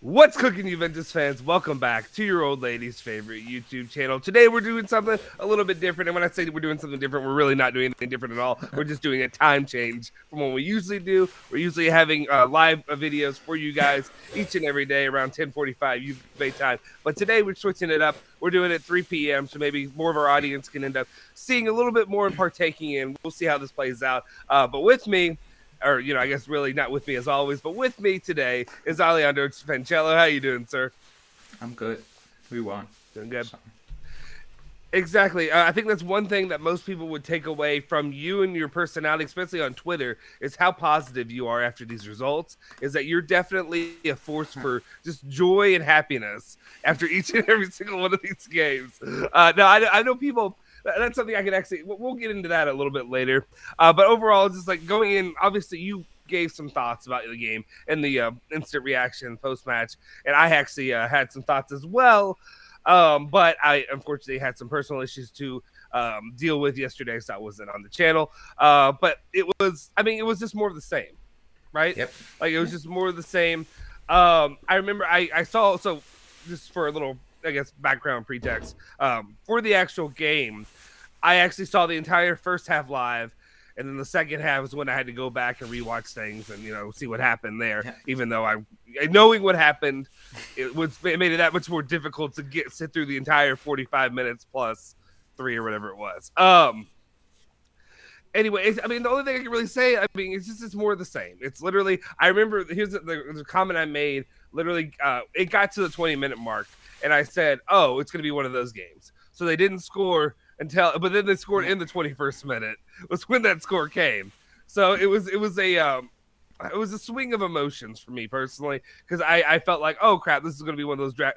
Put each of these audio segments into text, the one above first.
What's cooking, Juventus fans? Welcome back to your old lady's favorite YouTube channel. Today we're doing something a little bit different. And when I say we're doing something different, we're really not doing anything different at all. We're just doing a time change from what we usually do. We're usually having live videos for you guys each and every day around 10:45 UK time. But today we're switching it up. We're doing it 3 p.m. So maybe more of our audience can end up seeing a little bit more and partaking in. We'll see how this plays out. But with me, or I guess really not with me as always, but with me today is Alejandro Fancello. How you doing, sir? I'm good. We won. Doing good. So, Exactly. I think that's one thing that most people would take away from you and your personality, especially on Twitter, is how positive you are after these results. Is that you're definitely a force for just joy and happiness after each and every single one of these games. Now, I know people. That's something I can actually. We'll get into that a little bit later. But overall, it's just like going in. Obviously, you gave some thoughts about the game and the instant reaction post match, and I actually had some thoughts as well. But I unfortunately had some personal issues to deal with yesterday, so I wasn't on the channel. But it was just more of the same, right? yep. Like it was Yeah. just more of the same. I remember I saw, so just for a little, I guess, background pretext, for the actual game, I actually saw the entire first half live. And then the second half is when I had to go back and rewatch things and see what happened there. Yeah. Even though knowing what happened, it made it that much more difficult to sit through the entire 45 minutes plus 3 or whatever it was. Anyway, the only thing I can really say, it's more of the same. It's literally, I remember, here's the comment I made. Literally, it got to the 20-minute mark, and I said, "Oh, it's going to be one of those games." So they didn't score but then they scored in the 21st minute. Was when that score came. So it was a swing of emotions for me personally, because I felt like, oh crap, this is going to be one of those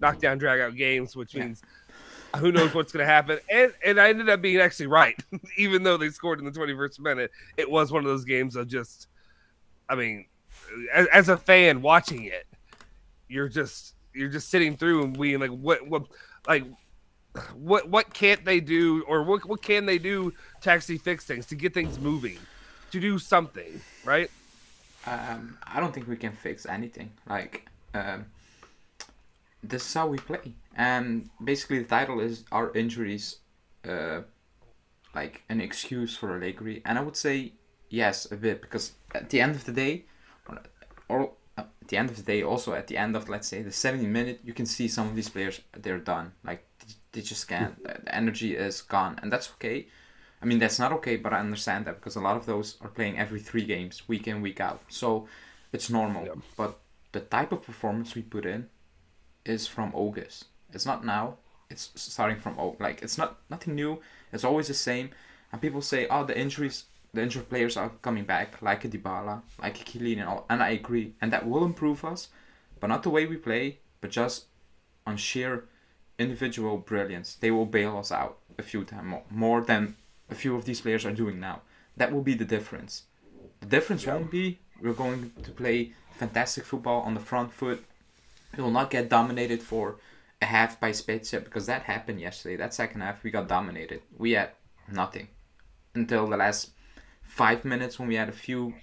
knockdown drag out games, which means who knows what's going to happen. And I ended up being actually right. Even though they scored in the 21st minute, it was one of those games of just, I mean, as a fan watching it, you're just sitting through and being like, what can't they do, or what can they do to actually fix things, to get things moving, to do something, right? I don't think we can fix anything. This is how we play. And basically, the title is "Our Injuries," like an excuse for Allegri. And I would say yes, a bit, because at the end of the day, or at the end of the day, also at the end of, let's say, the 70-minute, you can see some of these players, they're done. Like they just can't. The energy is gone, and that's okay. I mean, that's not okay, but I understand that because a lot of those are playing every 3 games, week in, week out. So it's normal. Yeah. But the type of performance we put in is from August. It's not now. It's starting from like it's not nothing new. It's always the same. And people say, oh, the injured players are coming back, like a Dybala, like a Chiellini, and all. And I agree, and that will improve us, but not the way we play, but just on sheer individual brilliance. They will bail us out a few times more than a few of these players are doing now. That will be the difference. The difference won't be we're going to play fantastic football on the front foot. We will not get dominated for a half by Spezia, because that happened yesterday. That second half we got dominated. We had nothing until the last 5 minutes when we had a few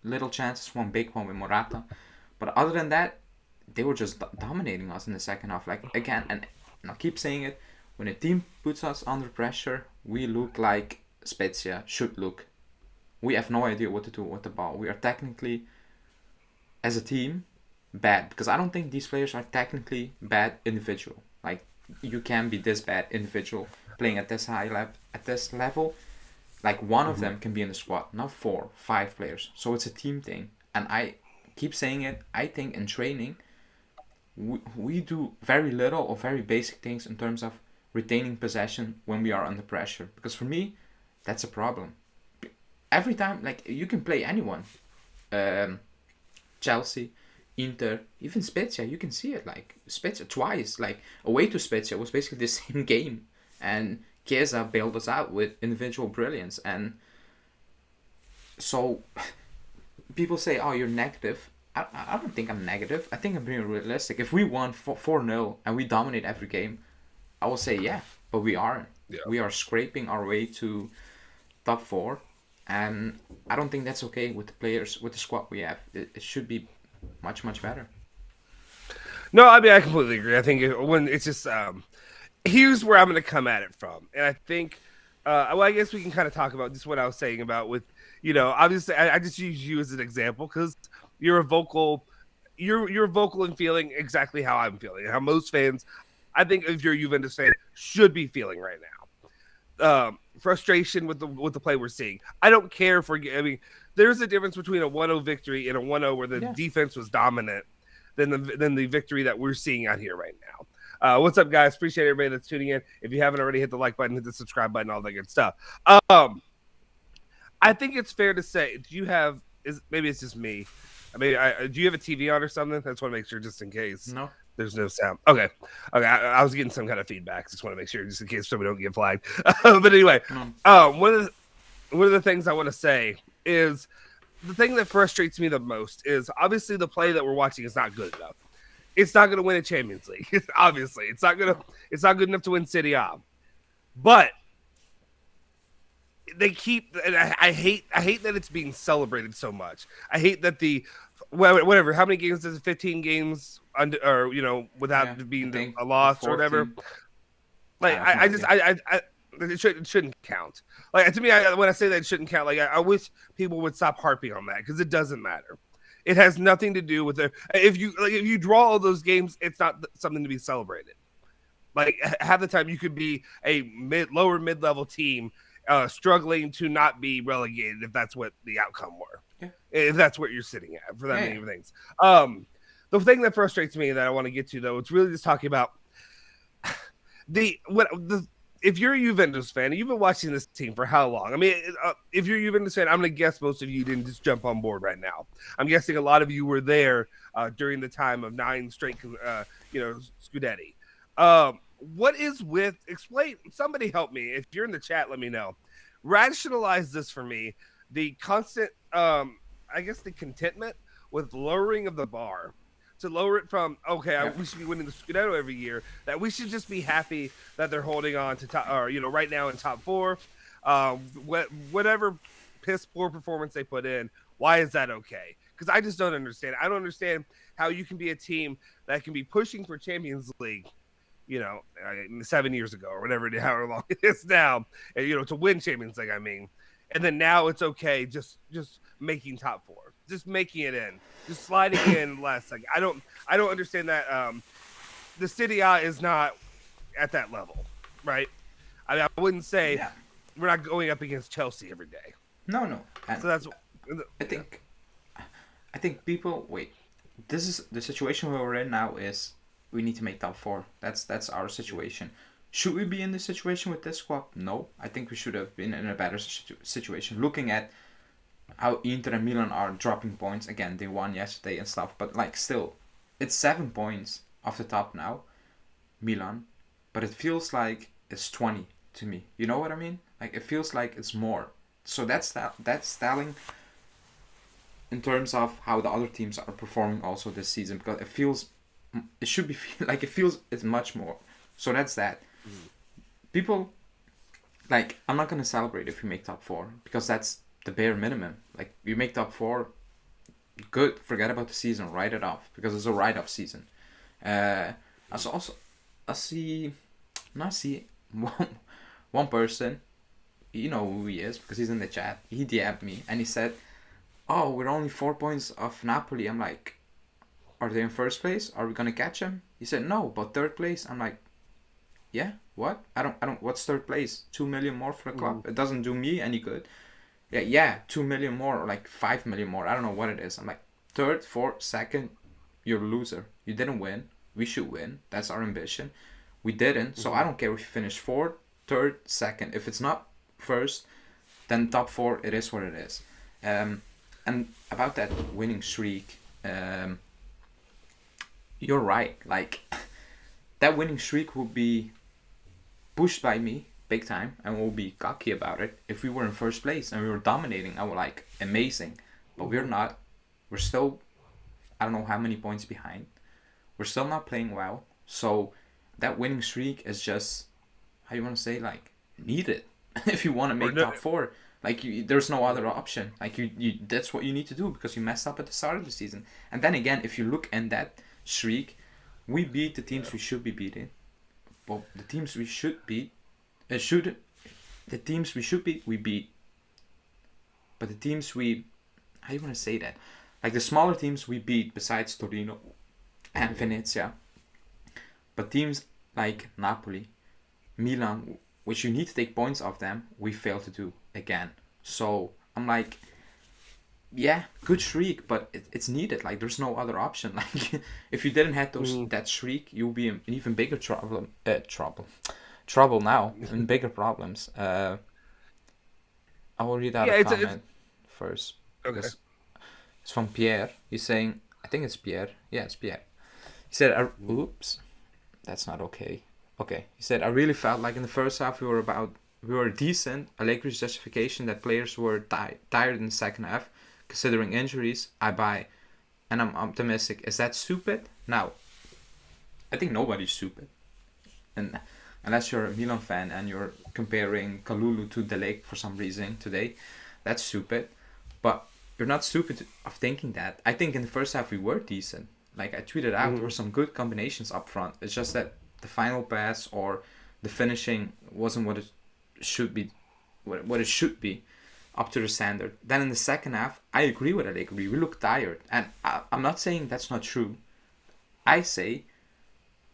little chances, one big one with Morata. But other than that, they were just dominating us in the second half. Like, again, and I keep saying it, when a team puts us under pressure, we look like Spezia should look. We have no idea what to do with the ball. We are technically, as a team, bad. Because I don't think these players are technically bad individual. Like, you can be this bad individual playing at this level. Like, one of them can be in the squad, not 4, 5 players. So it's a team thing. And I keep saying it, I think in training, we do very little or very basic things in terms of retaining possession when we are under pressure. Because for me, that's a problem. Every time, like, you can play anyone. Chelsea, Inter, even Spezia, you can see it. Like, Spezia twice, like, away to Spezia was basically the same game. And Chiesa bailed us out with individual brilliance. And so, people say, oh, you're negative. I don't think I'm negative. I think I'm being realistic. If we won 4-0 and we dominate every game, I will say yeah, but we aren't. Yeah. We are scraping our way to top 4, and I don't think that's okay with the players, with the squad we have. It should be much, much better. No, I mean I completely agree. I think when it's just here's where I'm going to come at it from, and I think well, I guess we can kind of talk about just what I was saying about with obviously I just use you as an example because you're a vocal, you're vocal and feeling exactly how I'm feeling, how most fans, I think if you're a Juventus fan, should be feeling right now. Frustration with the play we're seeing. I don't care if I mean, there's a difference between a 1-0 victory and a 1-0 where the defense was dominant than the victory that we're seeing out here right now. What's up, guys? Appreciate everybody that's tuning in. If you haven't already, hit the like button, hit the subscribe button, all that good stuff. I think it's fair to say, maybe it's just me. I mean, do you have a TV on or something? I just want to make sure, just in case. No. There's no sound. Okay. I was getting some kind of feedback. Just want to make sure, just in case somebody don't get flagged. But anyway, one of the things I want to say is the thing that frustrates me the most is obviously the play that we're watching is not good enough. It's not going to win a Champions League. Obviously, it's not good enough to win Serie A. But they keep. And I hate that it's being celebrated so much. I hate that whatever. How many games does it? 15 games or without being a loss 14. Or whatever. Like it shouldn't count. Like to me, when I say that it shouldn't count, like I wish people would stop harping on that because it doesn't matter. It has nothing to do with if you draw all those games, it's not something to be celebrated. Like half the time, you could be a lower mid-level team struggling to not be relegated if that's what the outcome were. Yeah. If that's what you're sitting at for that many things. The thing that frustrates me that I want to get to though, it's really just talking about if you're a Juventus fan, and you've been watching this team for how long? I mean, if you're a Juventus fan, I'm going to guess most of you didn't just jump on board right now. I'm guessing a lot of you were there during the time of 9 straight, scudetti. What is explain, somebody help me. If you're in the chat, let me know. Rationalize this for me. The constant, I guess the contentment with lowering of the bar. To lower it from we should be winning the Scudetto every year. That we should just be happy that they're holding on to top, or right now in top 4. Whatever piss poor performance they put in, why is that okay? Because I just don't understand. I don't understand how you can be a team that can be pushing for Champions League, 7 years ago or whatever, however long it is now, and, to win Champions League. I mean, and then now it's okay just making top 4, just making it in. Just sliding in less. Like I don't understand that. The Serie A is not at that level, right? I mean, I wouldn't say we're not going up against Chelsea every day. No. And so that's. I think people wait. This is the situation where we're in now. Is we need to make top 4. That's our situation. Should we be in this situation with this squad? No. I think we should have been in a better situation. Looking at how Inter and Milan are dropping points. Again, they won yesterday and stuff. But, still, it's 7 points off the top now, Milan. But it feels like it's 20 to me. You know what I mean? Like, it feels like it's more. So that's telling in terms of how the other teams are performing also this season. Because it's much more. So that's that. People, I'm not going to celebrate if we make top 4. Because that's the bare minimum. Like, you make top 4, good. Forget about the season. Write it off because it's a write-off season. I see one person. You know who he is because he's in the chat. He DM'd me and he said, "Oh, we're only 4 points off Napoli." I'm like, "Are they in first place? Are we gonna catch them?" He said, "No, but third place." I'm like, "Yeah, what? I don't. What's third place? 2 million more for the club. It doesn't do me any good." Yeah, 2 million more or 5 million more. I don't know what it is. I'm like, third, fourth, second, you're a loser. You didn't win. We should win. That's our ambition. We didn't. So I don't care if you finish fourth, third, second. If it's not first, then top 4, it is what it is. And about that winning streak, you're right. That winning streak will be pushed by me big time, and we'll be cocky about it. If we were in first place and we were dominating, I would amazing. But we're not. We're still, I don't know how many points behind. We're still not playing well. So that winning streak is just, how you want to say, needed if you want to make top 4. There's no other option. You that's what you need to do because you messed up at the start of the season. And then again, if you look in that streak, We beat the teams we should be beating, but the teams we should beat, the teams we should beat, we beat. But the teams how do you want to say that? Like the smaller teams we beat, besides Torino and Venezia. But teams like Napoli, Milan, which you need to take points off them, we fail to do again. So I'm like, yeah, good streak, but it's needed. Like there's no other option. Like if you didn't have that streak, you'll be in even bigger trouble now, and bigger problems. I will read out a comment first. Okay. It's from Pierre. He's saying, I think it's Pierre. Yeah, it's Pierre. He said, oops, that's not okay. Okay. He said, I really felt like in the first half we were decent. Allegri's justification that players were tired in the second half, considering injuries, I buy. And I'm optimistic. Is that stupid? Now, I think nobody's stupid. And unless you're a Milan fan and you're comparing Kalulu to De Ligt for some reason today, that's stupid. But you're not stupid of thinking that. I think in the first half we were decent. Like I tweeted out, there were some good combinations up front. It's just that the final pass or the finishing wasn't what it should be, what it should be, up to the standard. Then in the second half, I agree with Allegri. We look tired, and I'm not saying that's not true. I say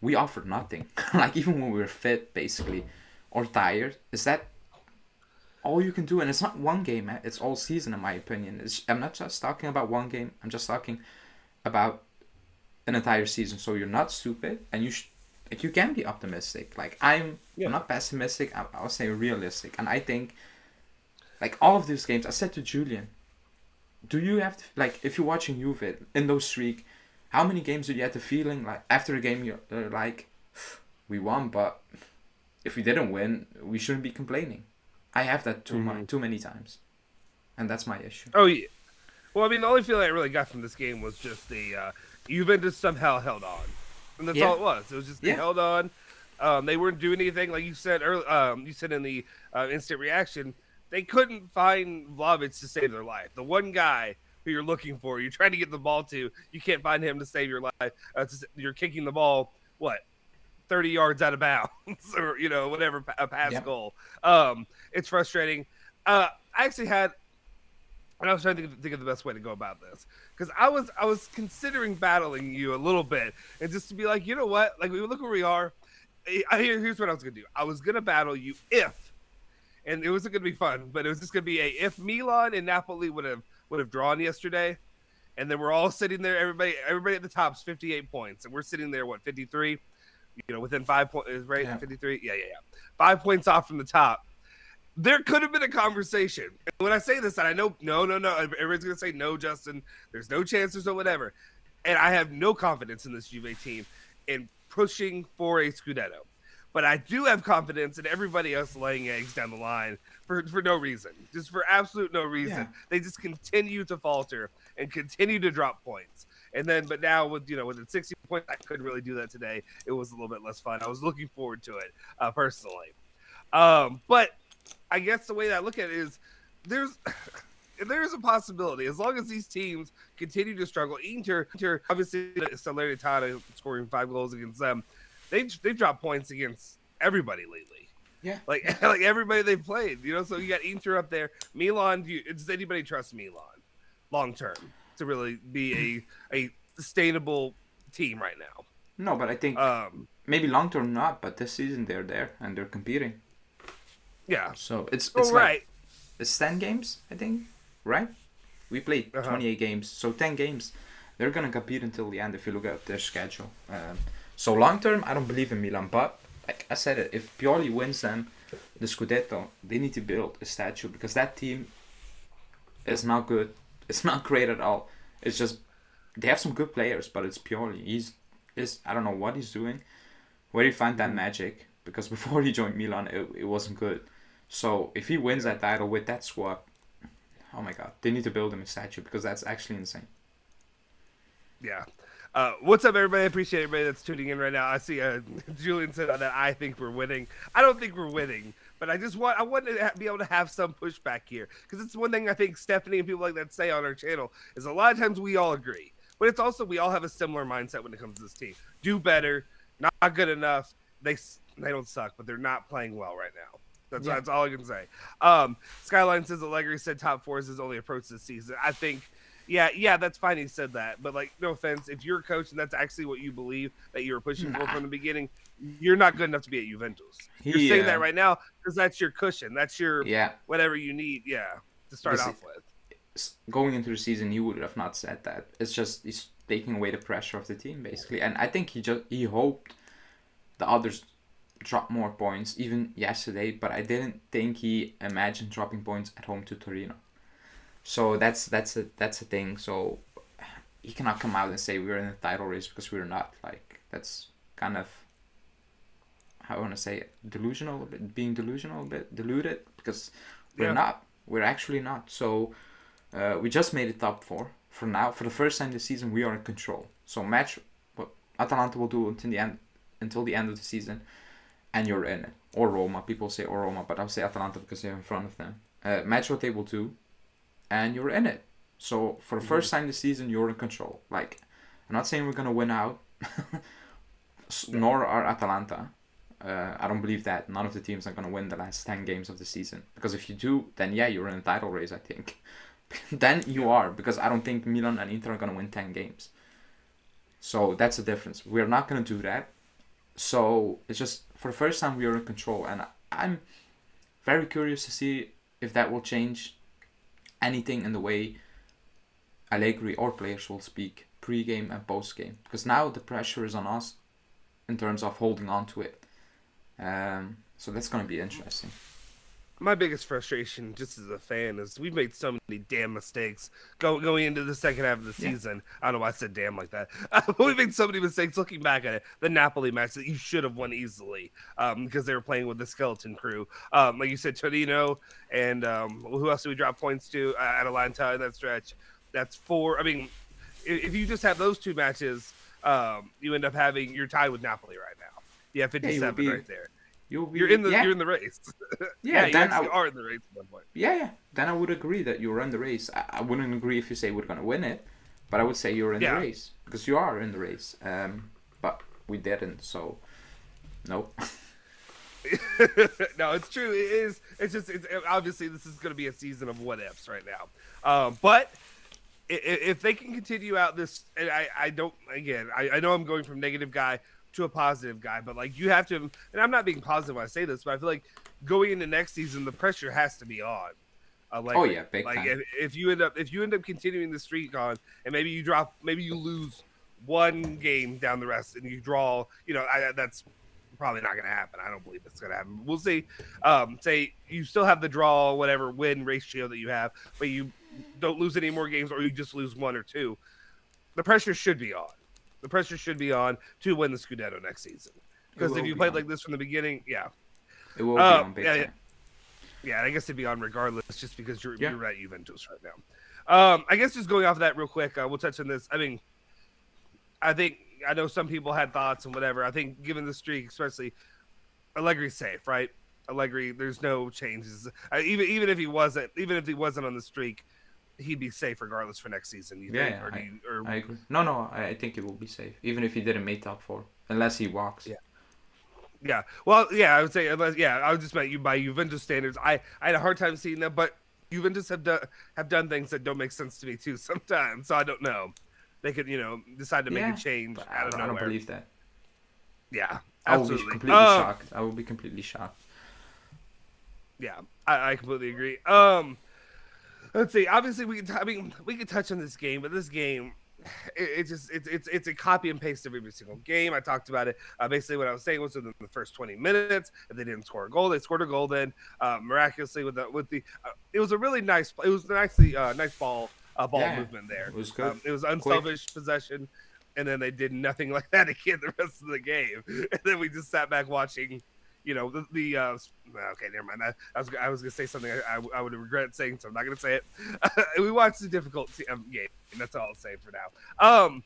we offered nothing. Like even when we were fit, basically, or tired, is that all you can do? And it's not one game. It's all season, in my opinion. I'm not just talking about one game. I'm just talking about an entire season. So you're not stupid, and you can be optimistic. Like I'm not pessimistic. I would say realistic, and I think like all of these games. I said to Julian, do you have to, like if you're watching Juve in those streak, how many games did you have the feeling like after a game you're like, we won, but if we didn't win, we shouldn't be complaining. I have that too many times, and that's my issue. Oh yeah. Well, I mean, the only feeling I really got from this game was just the Juventus somehow held on, and that's all it was. It was just they held on. They weren't doing anything, like you said earlier. You said in the instant reaction, they couldn't find Vlahovic to save their life. The one guy who you're looking for, you're trying to get the ball to, you can't find him to save your life. You're kicking the ball 30 yards out of bounds, or whatever, a pass goal. It's frustrating. I actually had. And I was trying to think of the best way to go about this, because I was considering battling you a little bit, and just to be like, you know what, like we look where we are. Here's what I was gonna do. I was gonna battle you and it wasn't gonna be fun, but it was just gonna be if Milan and Napoli would have drawn yesterday, and then we're all sitting there, everybody at the top's 58 points, and we're sitting there 53, within 5 points, right? Yeah. 53, yeah, 5 points off from the top. There could have been a conversation. And when I say this, and I know, no, everybody's going to say, no, Justin, there's no chances or whatever. And I have no confidence in this Juve team in pushing for a Scudetto. But I do have confidence in everybody else laying eggs down the line for no reason. Just for absolute no reason. Yeah. They just continue to falter and continue to drop points. And then, but now with 60 points, I couldn't really do that today. It was a little bit less fun. I was looking forward to it, personally. But I guess the way that I look at it is there's a possibility, as long as these teams continue to struggle. Inter obviously, Salernitana scoring 5 goals against them. They've dropped points against everybody lately. Yeah, like everybody they've played. So you got Inter up there. Milan. Does anybody trust Milan long term to really be a sustainable team right now? No, but I think maybe long term not. But this season they're there and they're competing. Yeah. So it's right. It's 10 games, I think, right? We played 28 games, so 10 games. They're gonna compete until the end if you look at their schedule. So long term, I don't believe in Milan, but like I said, if Pioli wins them the Scudetto, they need to build a statue, because that team is not good. It's not great at all. It's just they have some good players, but it's Pioli. I don't know what he's doing. Where do you find that magic? Because before he joined Milan, it wasn't good. So if he wins that title with that squad, oh my God, they need to build him a statue, because that's actually insane. Yeah. What's up, everybody? I appreciate everybody that's tuning in right now. I see Julian said that I think we're winning. I don't think we're winning, but I want to be able to have some pushback here, because it's one thing I think Stephanie and people like that say on our channel is a lot of times we all agree. but it's also we all have a similar mindset when it comes to this team. Do better, not good enough. They don't suck, but they're not playing well right now. That's all I can say. Skyline says Allegri said top 4 is his only approach this season. I think, yeah, that's fine. He said that, but like, no offense, if you're a coach and that's actually what you believe that you were pushing for from the beginning, you're not good enough to be at Juventus. You're saying that right now because that's your cushion. That's your whatever you need. To start off with. Going into the season, he would have not said that. It's just he's taking away the pressure of the team basically, and I think he hoped the others drop more points even yesterday, but I didn't think he imagined dropping points at home to Torino. So that's a thing. So he cannot come out and say we're in a title race because we're not. Like, that's kind of, how I want to say it, delusional, being delusional, a bit deluded, because we're not. We're actually not. So we just made it top 4 for now. For the first time this season, we are in control. So match what Atalanta will do until the end of the season, and you're in it. Or Roma. People say or Roma, but I'll say Atalanta because they're in front of them. Match what they will do, and you're in it. So for the first time this season, you're in control. Like, I'm not saying we're going to win out, nor are Atalanta. I don't believe that. None of the teams are going to win the last 10 games of the season. Because if you do, then you're in a title race, I think. Then you are, because I don't think Milan and Inter are going to win 10 games. So that's the difference. We're not going to do that. So it's just, for the first time, we are in control. And I'm very curious to see if that will change anything in the way Allegri or players will speak pre-game and post-game. Because now the pressure is on us in terms of holding on to it. So that's going to be interesting. My biggest frustration, just as a fan, is we've made so many damn mistakes going into the second half of the season. I don't know why I said damn like that. We've made so many mistakes looking back at it. The Napoli match that you should have won easily because they were playing with the skeleton crew. Like you said, Torino, and who else did we drop points to? Atalanta in that stretch. That's 4. I mean, if you just have those 2 matches, you end up you're tied with Napoli right now. You have 57 right there. You're in the race. You actually are in the race at one point. Yeah. Then I would agree that you're in the race. I wouldn't agree if you say we're gonna win it, but I would say you're in the race because you are in the race. But we didn't, so no. No, it's true. It is. It's just. Obviously this is gonna be a season of what ifs right now. But if they can continue out this, and I don't. Again, I know I'm going from negative guy to a positive guy, but like you have to, and I'm not being positive when I say this, but I feel like going into next season the pressure has to be on. Big time. If you end up continuing the streak on, and maybe you lose one game down the rest, and you draw, that's probably not going to happen. I don't believe it's going to happen. We'll see. Say you still have the draw, whatever win ratio that you have, but you don't lose any more games, or you just lose 1 or 2. The pressure should be on. The pressure should be on to win the Scudetto next season. Because if you played like this from the beginning, it will be on big time. Yeah, I guess it'd be on regardless, just because you're at Juventus right now. I guess just going off of that real quick, we'll touch on this. I mean, I know some people had thoughts and whatever. I think given the streak, especially, Allegri's safe, right? Allegri, there's no changes. Even if he wasn't on the streak, he'd be safe regardless for next season. I agree. No, I think he will be safe, even if he didn't make top 4, unless he walks. Yeah. Well, I would say unless. I would just meant you by Juventus standards. I had a hard time seeing that, but Juventus have done things that don't make sense to me too sometimes. So I don't know. They could decide to make a change. I don't believe that. Yeah, absolutely. I will be completely shocked. Yeah, I completely agree. Let's see. Obviously, we can touch on this game, but this game, it's a copy and paste of every single game. I talked about it. Basically, what I was saying was within the first 20 minutes, if they didn't score a goal, they scored a goal. Then miraculously, it was a really nice. It was nice ball movement there. It was good. It was unselfish possession, and then they did nothing like that again the rest of the game. And then we just sat back watching. Okay, never mind. I was gonna say something I would regret saying, so I'm not gonna say it. We watched the difficult game, and that's all I'll say for now.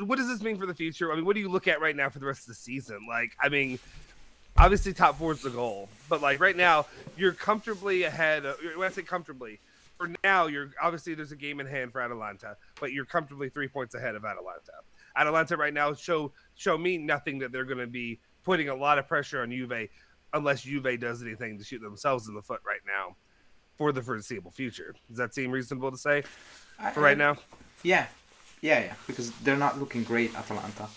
What does this mean for the future? I mean, what do you look at right now for the rest of the season? Like, I mean, obviously top 4 is the goal, but like right now, you're comfortably ahead. When I say comfortably, for now, you're obviously there's a game in hand for Atalanta, but you're comfortably 3 points ahead of Atalanta. Atalanta right now show me nothing that they're going to be putting a lot of pressure on Juve unless Juve does anything to shoot themselves in the foot right now for the foreseeable future. Does that seem reasonable to say for right now? Yeah. Because they're not looking great, Atalanta,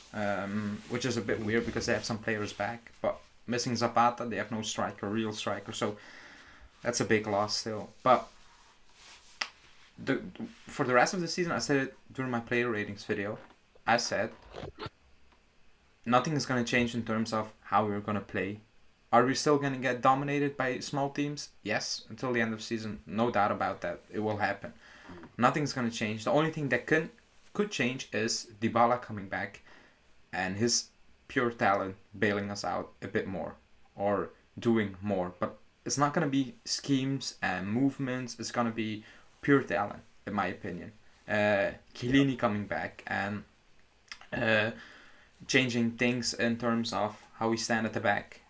which is a bit weird because they have some players back, but missing Zapata, they have no real striker, so that's a big loss still. But for the rest of the season, I said it during my player ratings video, I said nothing is going to change in terms of how we're going to play. Are we still going to get dominated by small teams? Yes, until the end of the season, no doubt about that. It will happen. Nothing's going to change. The only thing that could change is Dybala coming back and his pure talent bailing us out a bit more or doing more. But it's not going to be schemes and movements. It's going to be pure talent, in my opinion. Chiellini coming back and changing things in terms of how we stand at the back.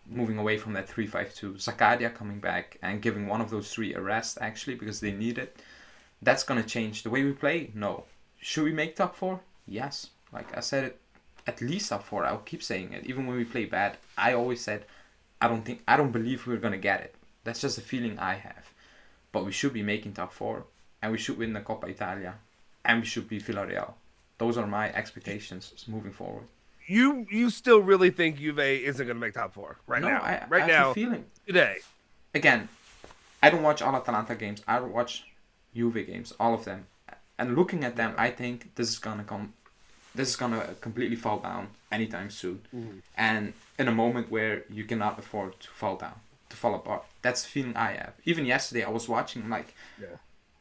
Moving away from that 3-5-2. Zakaria coming back and giving one of those three a rest, actually, because they need it. That's going to change the way we play? No. Should we make top 4? Yes. Like I said it, at least top 4. I'll keep saying it. Even when we play bad, I always said, I don't believe we're going to get it. That's just a feeling I have. But we should be making top 4. And we should win the Coppa Italia. And we should beat Villarreal. Those are my expectations moving forward. You still really think Juve isn't going to make top 4 now? I have a feeling. Today. Again, I don't watch all Atalanta games. I don't watch Juve games, all of them. And looking at them, I think this is gonna completely fall down anytime soon. Mm-hmm. And in a moment where you cannot afford to fall down, to fall apart. That's the feeling I have. Even yesterday, I was watching, I'm like,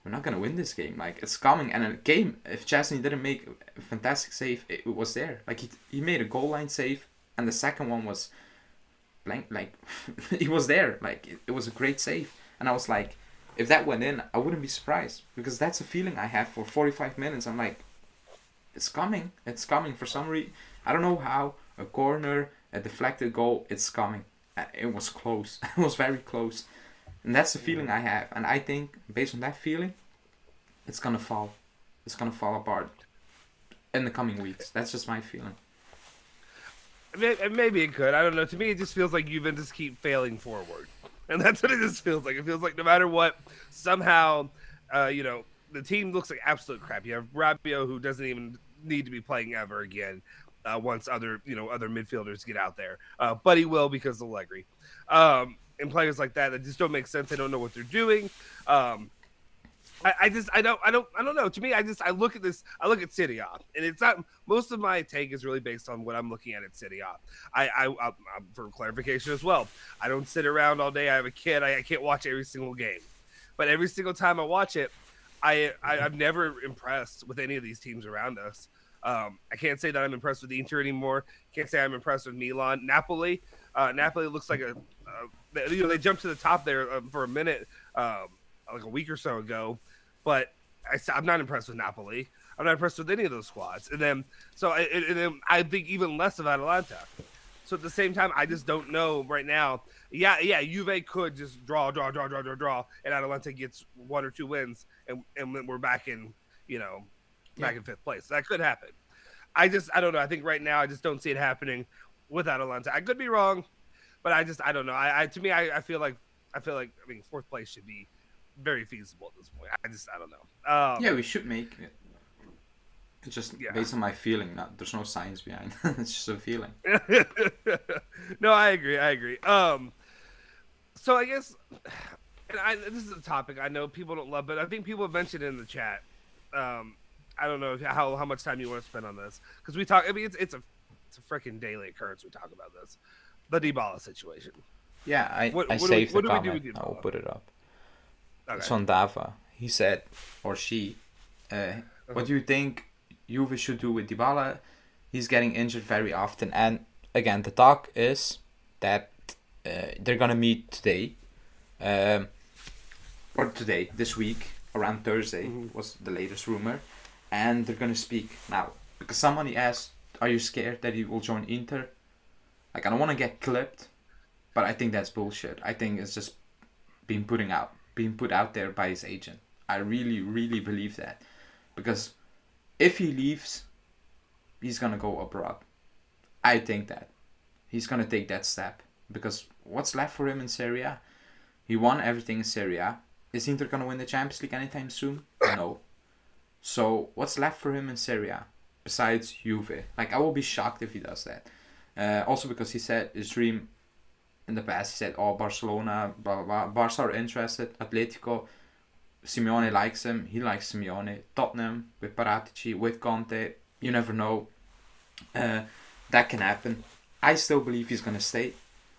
we're not gonna win this game. Like, it's coming. And in a game, if Chesney didn't make a fantastic save, it was there. Like, he made a goal line save, and the second one was blank. Like, he was there. Like, it was a great save. And I was like, if that went in, I wouldn't be surprised. Because that's a feeling I have for 45 minutes. I'm like, it's coming. It's coming for some reason. I don't know how. A corner, a deflected goal, it's coming. It was close. It was very close. And that's the feeling I have. And I think, based on that feeling, it's going to fall. It's going to fall apart in the coming weeks. That's just my feeling. Maybe it could. I don't know. To me, it just feels like Juventus keep failing forward. And that's what it just feels like. It feels like no matter what, somehow, the team looks like absolute crap. You have Rabiot, who doesn't even need to be playing ever again once other midfielders get out there. But he will because of Allegri. And players like that just don't make sense. They don't know what they're doing. I don't know. To me, I look at this. I look at Serie A, and it's not. Most of my take is really based on what I'm looking at Serie A. I for clarification as well. I don't sit around all day. I have a kid. I can't watch every single game, but every single time I watch it, I'm never impressed with any of these teams around us. I can't say that I'm impressed with Inter anymore. Can't say I'm impressed with Milan. Napoli looks like they jumped to the top there for a minute, like a week or so ago, but I'm not impressed with Napoli. I'm not impressed with any of those squads. And then I think even less of Atalanta. So at the same time, I just don't know right now. Yeah, Juve could just draw, and Atalanta gets 1 or 2 wins, and then we're back in, back in 5th place. That could happen. I don't know. I think right now I just don't see it happening with Atalanta. I could be wrong, but I don't know. I feel like 4th place should be very feasible at this point. I don't know. We should make it. It's just based on my feeling. There's no science behind it. It's just a feeling. No, I agree. So I guess, and this is a topic I know people don't love, but I think people have mentioned it in the chat. I don't know how much time you want to spend on this, because we talk. I mean, it's a freaking daily occurrence. We talk about this, the Dybala situation. Yeah, I saved the comment. I will put it up. Okay. It's on Dava. He said, or she, what do you think Juve should do with Dybala? He's getting injured very often. And again, the talk is that they're going to meet today. This week, around Thursday, was the latest rumor. And they're going to speak now. Because somebody asked, are you scared that he will join Inter? Like, I don't want to get clipped, but I think that's bullshit. I think it's just being putting out. being put out there by his agent. I really, really believe that. Because if he leaves, he's going to go abroad. I think that. He's going to take that step. Because what's left for him in Serie A? He won everything in Serie A. Is Inter going to win the Champions League anytime soon? No. So what's left for him in Serie A? Besides Juve. Like, I will be shocked if he does that. Also because he said his dream in the past, he said, oh, Barcelona, blah, blah, blah. Barca are interested. Atletico, Simeone likes him. He likes Simeone. Tottenham, with Paratici, with Conte. You never know. That can happen. I still believe he's going to stay.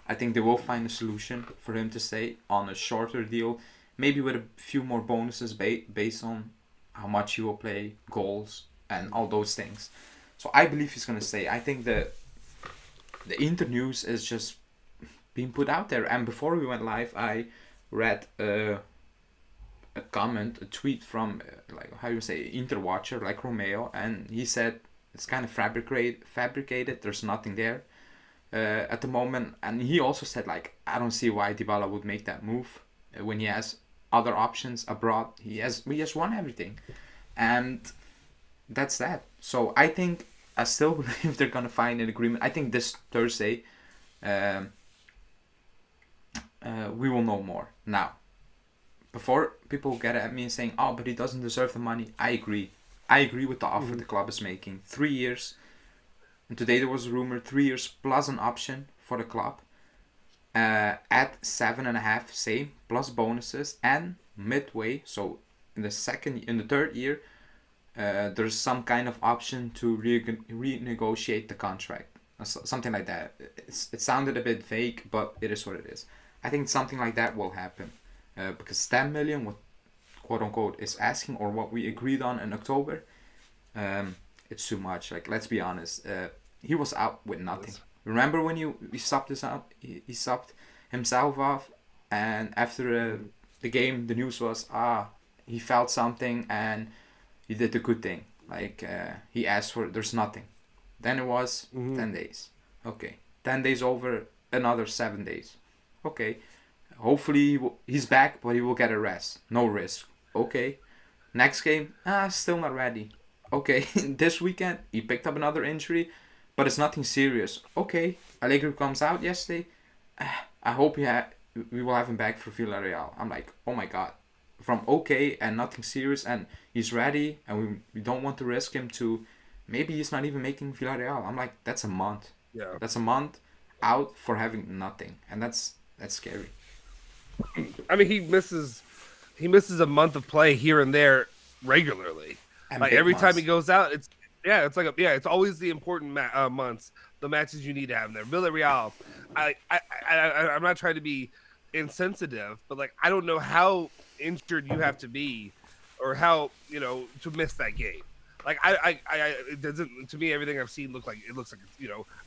I think they will find a solution for him to stay on a shorter deal. Maybe with a few more bonuses based on how much he will play, goals, and all those things. So I believe he's going to stay. I think the Inter news is just being put out there. And before we went live, I read a tweet from, like, how you say, Inter watcher, like Romeo, and he said it's kind of fabricated. There's nothing there at the moment. And he also said, like, I don't see why Dybala would make that move when he has other options abroad. He has won everything, and that's that. So I still believe they're gonna find an agreement. I think this Thursday we will know more. Now, before people get at me and saying, oh, but he doesn't deserve the money, I agree with the offer the club is making. 3 years, and today there was a rumor, 3 years plus an option for the club. At 7.5, same, plus bonuses, and midway, so in the third year, there's some kind of option to renegotiate the contract, something like that. It sounded a bit vague, but it is what it is. I think something like that will happen, because 10 million, what quote unquote is asking, or what we agreed on in October, it's too much. Like, let's be honest, he was out with nothing. Remember when he subbed this out? He subbed himself off, and after the game, the news was, he felt something and he did a good thing. Like, he asked for, there's nothing. Then it was 10 days. Okay. 10 days over, another 7 days. Okay. Hopefully he's back, but he will get a rest. No risk. Okay. Next game, still not ready. Okay. This weekend, he picked up another injury, but it's nothing serious. Okay, Allegri comes out yesterday. I hope we will have him back for Villarreal. I'm like, oh my god. From okay and nothing serious, and he's ready, and we don't want to risk him to, maybe he's not even making Villarreal. I'm like, that's a month. Yeah. That's a month out for having nothing, and that's scary. I mean, he misses a month of play here and there regularly. And like every time he goes out, it's always the important months, the matches you need to have there. Villarreal, I'm not trying to be insensitive, but like, I don't know how injured you have to be, or how, to miss that game. Like, it doesn't, to me, everything I've seen looks like,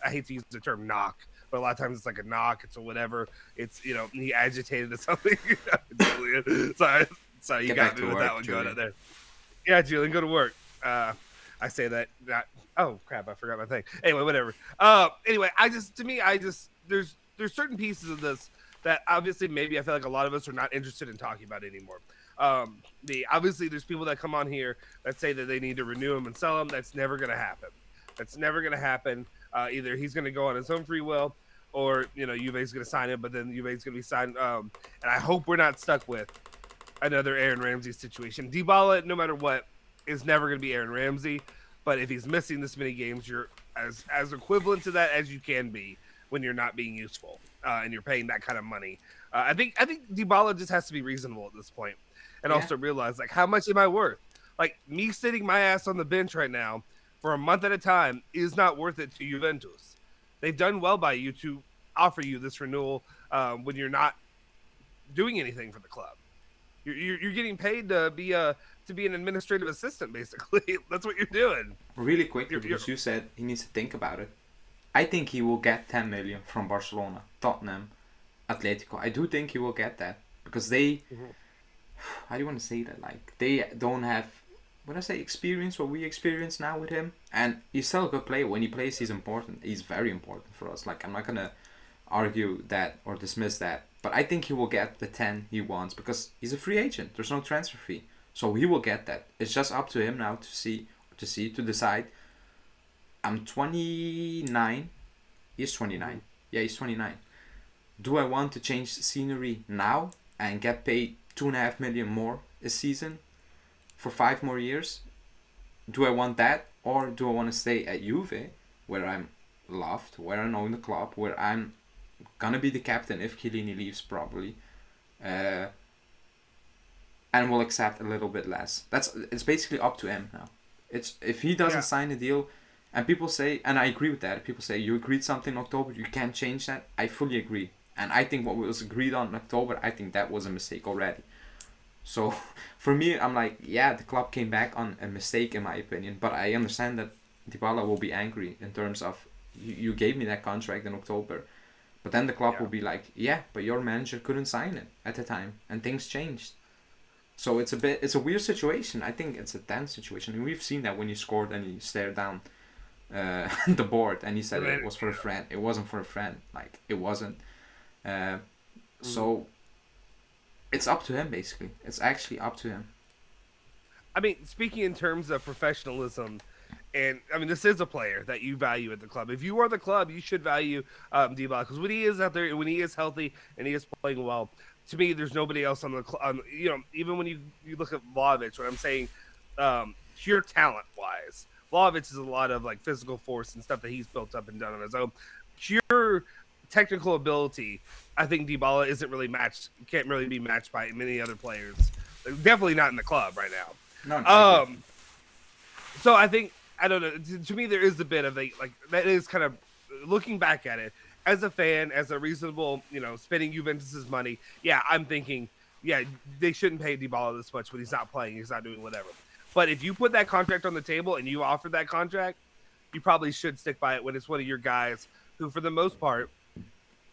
I hate to use the term knock, but a lot of times it's like a knock, it's a whatever. It's, he agitated or something. Sorry, you got me with that one, Julian. Going out there. Yeah, Julian, go to work. I say that not. Oh crap! I forgot my thing. Anyway, whatever. Anyway, there's certain pieces of this that obviously maybe I feel like a lot of us are not interested in talking about anymore. Obviously there's people that come on here that say that they need to renew him and sell him. That's never gonna happen. Either he's gonna go on his own free will, or Juve's gonna sign him, but then Juve's gonna be signed. And I hope we're not stuck with another Aaron Ramsey situation. Dybala, no matter what, is never going to be Aaron Ramsey, but if he's missing this many games, you're as equivalent to that as you can be when you're not being useful and you're paying that kind of money. I think Dybala just has to be reasonable at this point, and also realize, like, how much am I worth? Like, me sitting my ass on the bench right now for a month at a time is not worth it to Juventus. They've done well by you to offer you this renewal when you're not doing anything for the club. You're getting paid to be an administrative assistant, basically. That's what you're doing. Really quickly, because you said he needs to think about it. I think he will get 10 million from Barcelona, Tottenham, Atletico. I do think he will get that, because they, how do you want to say that? Like, they don't have, when I say experience, what we experience now with him, and he's still a good player. When he plays, he's important. He's very important for us. Like, I'm not gonna argue that or dismiss that. But I think he will get the 10 he wants because he's a free agent. There's no transfer fee. So he will get that. It's just up to him now to decide. I'm 29. He's 29. Yeah, he's 29. Do I want to change scenery now and get paid 2.5 million more a season for 5 more years? Do I want that, or do I want to stay at Juve, where I'm loved, where I know the club, where I'm gonna be the captain if Chiellini leaves probably, and will accept a little bit less. It's basically up to him now. It's if he doesn't sign a deal, and people say, and I agree with that. People say you agreed something in October, you can't change that. I fully agree, and I think what was agreed on in October, I think that was a mistake already. So for me, I'm like, yeah, the club came back on a mistake in my opinion, but I understand that Dybala will be angry in terms of you gave me that contract in October, but then the club will be like, yeah, but your manager couldn't sign it at the time and things changed. So it's a weird situation. I think it's a tense situation, and we've seen that when he scored and he stared down the board and he said it was for a friend. It wasn't for a friend. Like it wasn't. So it's up to him basically. It's actually up to him. I mean, speaking in terms of professionalism, and I mean, this is a player that you value at the club. If you are the club, you should value Dybala, because when he is out there, when he is healthy and he is playing well, to me, there's nobody else on the club. Even when you look at Vlahovic, what I'm saying, pure talent wise, Vlahovic is a lot of like physical force and stuff that he's built up and done on his own. Pure technical ability, I think Dybala isn't really matched. Can't really be matched by many other players. Definitely not in the club right now. No. So I think, I don't know. To me, there is a bit of that is kind of looking back at it as a fan, as a reasonable, spending Juventus's money. Yeah, I'm thinking, yeah, they shouldn't pay Dybala this much when he's not playing, he's not doing whatever. But if you put that contract on the table and you offer that contract, you probably should stick by it when it's one of your guys who, for the most part,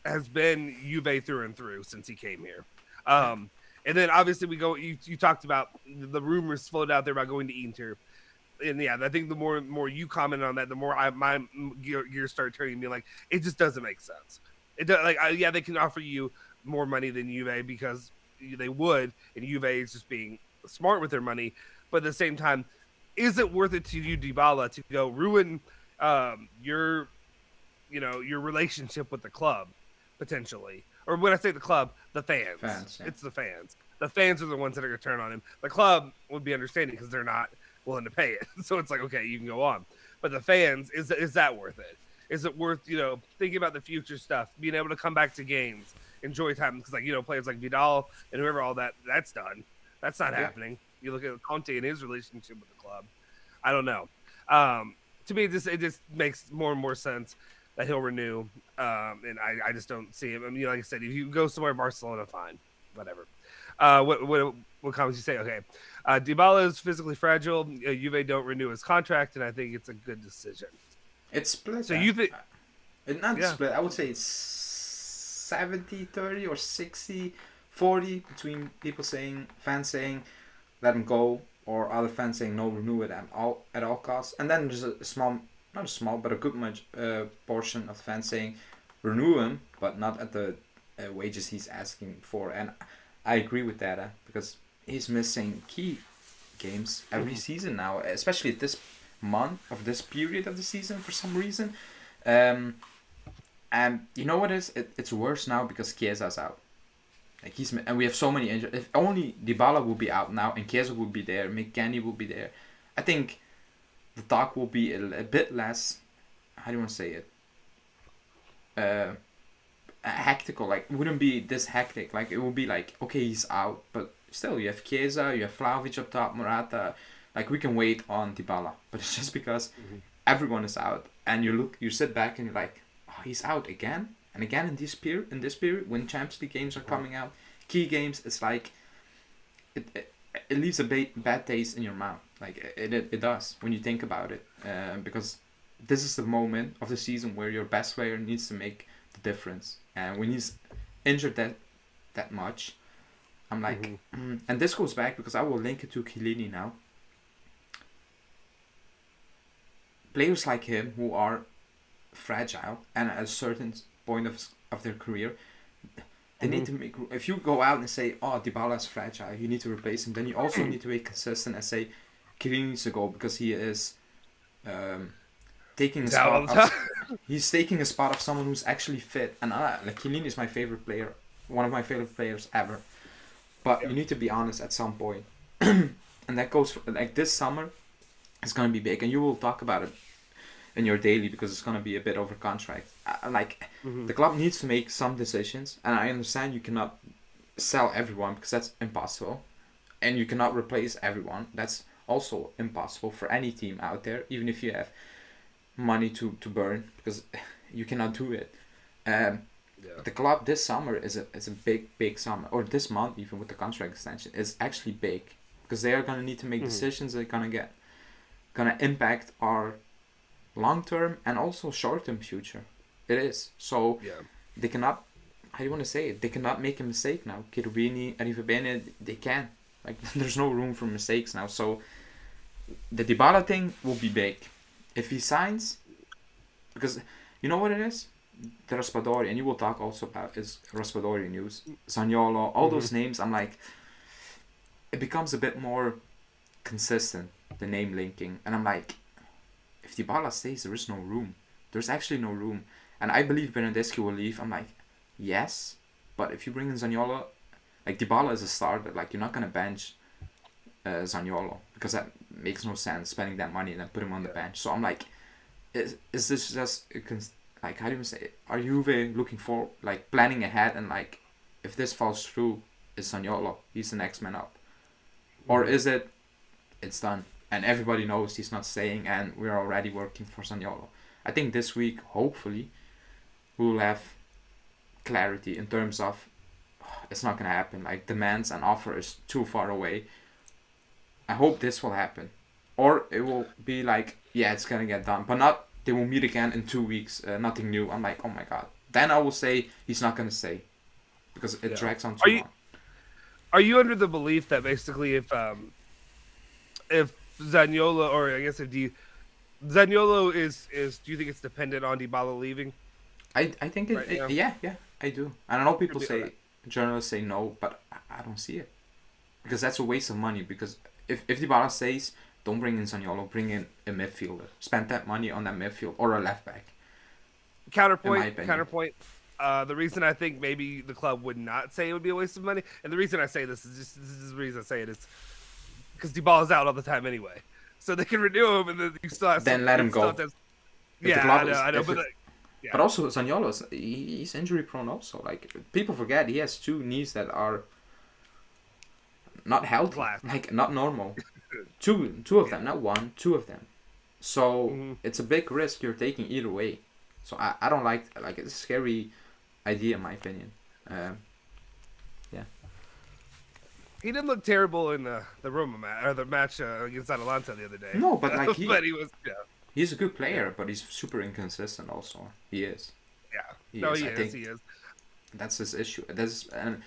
has been Juve through and through since he came here. And then obviously you talked about the rumors floated out there about going to Inter. And yeah, I think the more you comment on that, the more my gears start turning. Me like, it just doesn't make sense. It does, they can offer you more money than Juve because they would, and Juve is just being smart with their money. But at the same time, is it worth it to you, Dybala, to go ruin your relationship with the club potentially? Or when I say the club, the fans. Yeah. It's the fans. The fans are the ones that are going to turn on him. The club would be understanding because they're not willing to pay it. So it's like, okay, you can go on. But the fans, is that worth it? Is it worth, thinking about the future stuff, being able to come back to games, enjoy time? Because, players like Vidal and whoever, all that's done. That's not happening. You look at Conte and his relationship with the club. I don't know. To me, it just makes more and more sense that he'll renew. And I just don't see him. I mean, like I said, if you go somewhere, Barcelona, fine. Whatever. What comments you say? Okay. Dybala is physically fragile. Juve don't renew his contract, and I think it's a good decision. It's split. So you think... It's not split. I would say it's 70-30 or 60-40 between fans saying, let him go, or other fans saying, no, renew it at all costs. And then there's a good much portion of fans saying, renew him, but not at the wages he's asking for. And I agree with that because he's missing key games every season now, especially at this month of this period of the season for some reason. And you know what is? It's worse now because Chiesa's out. And we have so many injuries. If only Dybala would be out now and Chiesa would be there, McKennie would be there, I think the talk will be a bit less. How do you want to say it? Hectical. Like, it wouldn't be this hectic. Like, it would be like, okay, he's out, but still, you have Chiesa, you have Vlahovic up top, Morata. Like, we can wait on Dybala, but it's just because everyone is out, and you sit back and you're like, oh, he's out again and again in this period when Champions League games are coming out, key games. It's like it leaves a bad taste in your mouth. Like it does when you think about it, because this is the moment of the season where your best player needs to make the difference, and when he's injured that much, I'm like, and this goes back because I will link it to Chiellini now. Players like him who are fragile and at a certain point of of their career. They need to make. If you go out and say, "Oh, Dybala is fragile," you need to replace him. Then you also need to be consistent and say, "Chiellini needs to go because he is taking a spot. He's taking a spot of someone who's actually fit." And like Chiellini is my favorite player, one of my favorite players ever. But you need to be honest at some point, and that goes for, like this summer. It's gonna be big, and you will talk about it in your daily because it's gonna be a bit over contract. The club needs to make some decisions, and I understand you cannot sell everyone because that's impossible, and you cannot replace everyone. That's also impossible for any team out there, even if you have money to burn, because you cannot do it. The club this summer is a big summer, or this month even with the contract extension is actually big because they are gonna need to make decisions that are gonna impact our long-term and also short-term future. It is. So they cannot, how do you want to say it? They cannot make a mistake now. Cherubini, Arrivabene, they can. Like, there's no room for mistakes now. So the Dybala thing will be big. If he signs, because you know what it is? The Raspadori, and you will talk also about is Raspadori news, Zaniolo, all those names, I'm like, it becomes a bit more consistent, the name linking. And I'm like, if Dybala stays, there is no room. There's actually no room. And I believe Bernardeschi will leave. I'm like, yes. But if you bring in Zaniolo, like Dybala is a starter. Like, you're not going to bench Zaniolo. Because that makes no sense, spending that money and then put him on the bench. So I'm like, is this just, like, how do you say it? Are Juve looking for, like, planning ahead and, like, if this falls through, is Zaniolo. He's the next man up. Or is it, it's done. And everybody knows he's not staying, and we're already working for Zaniolo. I think this week, hopefully, we'll have clarity in terms of it's not going to happen. Like, demands and offer is too far away. I hope this will happen. Or it will be like, yeah, it's going to get done. But not, they will meet again in 2 weeks, nothing new. I'm like, oh my God. Then I will say he's not going to stay. Because it drags on too long. Are you under the belief that basically if Zaniolo, or I guess if Zaniolo is do you think it's dependent on Dybala leaving? I think yeah, I do. I know people say, journalists say no, but I don't see it. Because that's a waste of money. Because if Dybala stays, don't bring in Zaniolo, bring in a midfielder. Spend that money on that midfield or a left back. Counterpoint. The reason I think maybe the club would not say it would be a waste of money, and the reason I say this is the reason I say it is because Dybala's out all the time anyway, so they can renew him and then you still have let him go. I know, but but also Zaniolo, he's injury prone also. Like, people forget he has 2 knees that are not healthy, like not normal. two of them, not one, 2 of them. So it's a big risk you're taking either way. So I don't like it's a scary idea in my opinion. He didn't look terrible in the Roma match or the match against Atalanta the other day. No, but like but he was he's a good player, but he's super inconsistent also. He is. Yeah. He is. That's his issue. And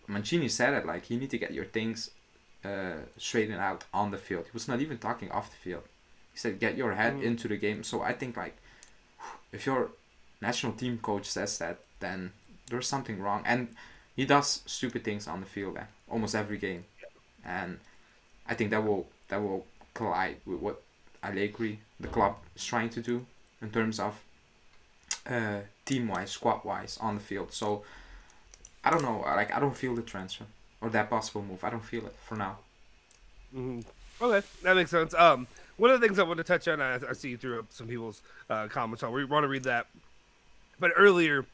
Mancini said it, like, you need to get your things straightened out on the field. He was not even talking off the field. He said get your head into the game. So I think, like, if your national team coach says that, then there's something wrong. And he does stupid things on the field almost every game. And I think that will collide with what Allegri, the club, is trying to do in terms of team-wise, squad-wise on the field. So I don't know. Like, I don't feel the transfer or that possible move. I don't feel it for now. Okay, that makes sense. One of the things I want to touch on, I see you threw up some people's comments on. We want to read that. But earlier,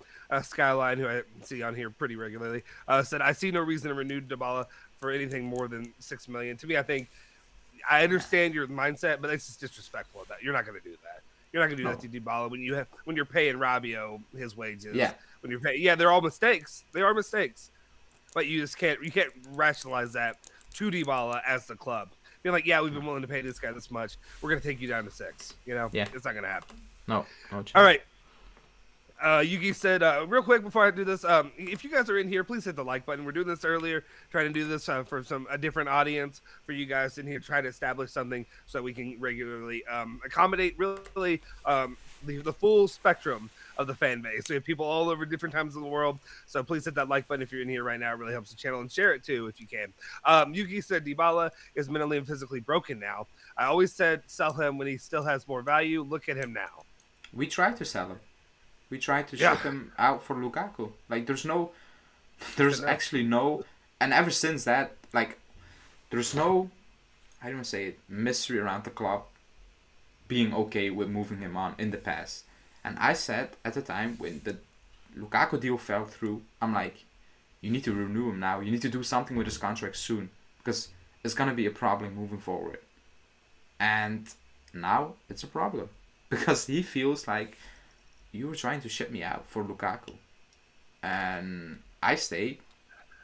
Skyline, who I see on here pretty regularly, said, I see no reason to renew Dybala for anything more than $6 million. To me, I think I understand your mindset, but it's just disrespectful of that. You're not going to do that. You're not going to do that to Dybala when you're paying Rabiot his wages. Yeah. When you're paying, they're all mistakes. They are mistakes, but you can't rationalize that to Dybala as the club. Being like, we've been willing to pay this guy this much. We're going to take you down to 6. It's not going to happen. No. All right. Yugi said, real quick before I do this, if you guys are in here, please hit the like button. We're doing this earlier, trying to do this for a different audience for you guys in here, try to establish something so that we can regularly accommodate really the full spectrum of the fan base. We have people all over different times of the world. So please hit that like button if you're in here right now. It really helps the channel, and share it too if you can. Yuki said Dybala is mentally and physically broken now. I always said sell him when he still has more value. Look at him now. We tried to sell him. We tried to ship him out for Lukaku. Like there's actually no, and ever since that, like there's no, I don't want to say it, mystery around the club being okay with moving him on in the past. And I said at the time when the Lukaku deal fell through, I'm like, you need to renew him now. You need to do something with his contract soon because it's gonna be a problem moving forward. And now it's a problem because he feels like you were trying to ship me out for Lukaku, and I stayed.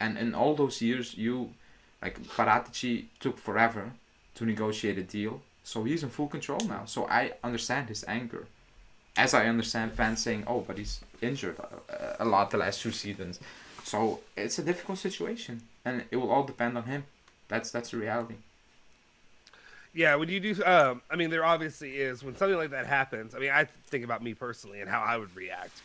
And in all those years, Paratici took forever to negotiate a deal. So he's in full control now. So I understand his anger. As I understand fans saying, oh, but he's injured a lot the last 2 seasons. So it's a difficult situation. And it will all depend on him. That's the reality. Yeah, when you do, there obviously is, when something like that happens, I think about me personally and how I would react.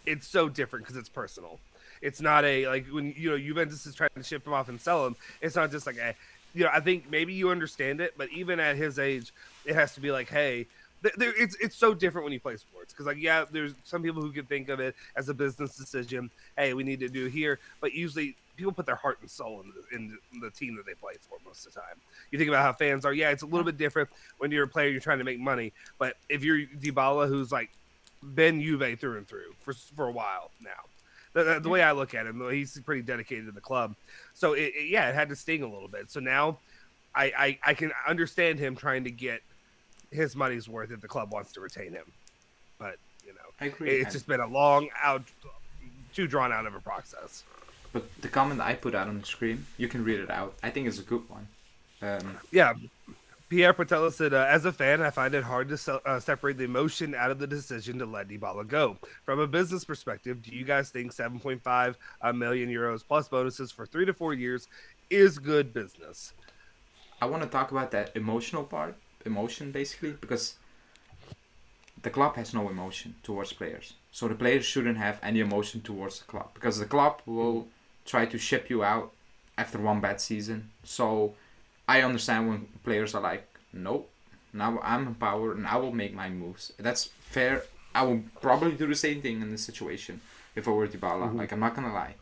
It's so different because it's personal. It's not when, Juventus is trying to ship him off and sell him, it's not just like, I think maybe you understand it, but even at his age, it has to be like, hey, it's so different when you play sports. Because, there's some people who could think of it as a business decision. Hey, we need to do here. But usually people put their heart and soul in the team that they play for most of the time. You think about how fans are. Yeah, it's a little bit different when you're a player, you're trying to make money. But if you're Dybala, who's been Juve through and through for a while now. The way I look at him, he's pretty dedicated to the club. So, it had to sting a little bit. So now I can understand him trying to get his money's worth if the club wants to retain him. But, I agree. It's just been a long, too drawn out of a process. But the comment I put out on the screen, you can read it out. I think it's a good one. Yeah. Pierre Patella said, as a fan, I find it hard to separate the emotion out of the decision to let Dybala go. From a business perspective, do you guys think 7.5 million euros plus bonuses for 3 to 4 years is good business? I want to talk about that emotional part, basically, because the club has no emotion towards players. So the players shouldn't have any emotion towards the club because the club will try to ship you out after one bad season. So I understand when players are like, nope, now I'm in power and I will make my moves. That's fair. I will probably do the same thing in this situation if I were Dybala. Mm-hmm. I'm not going to lie.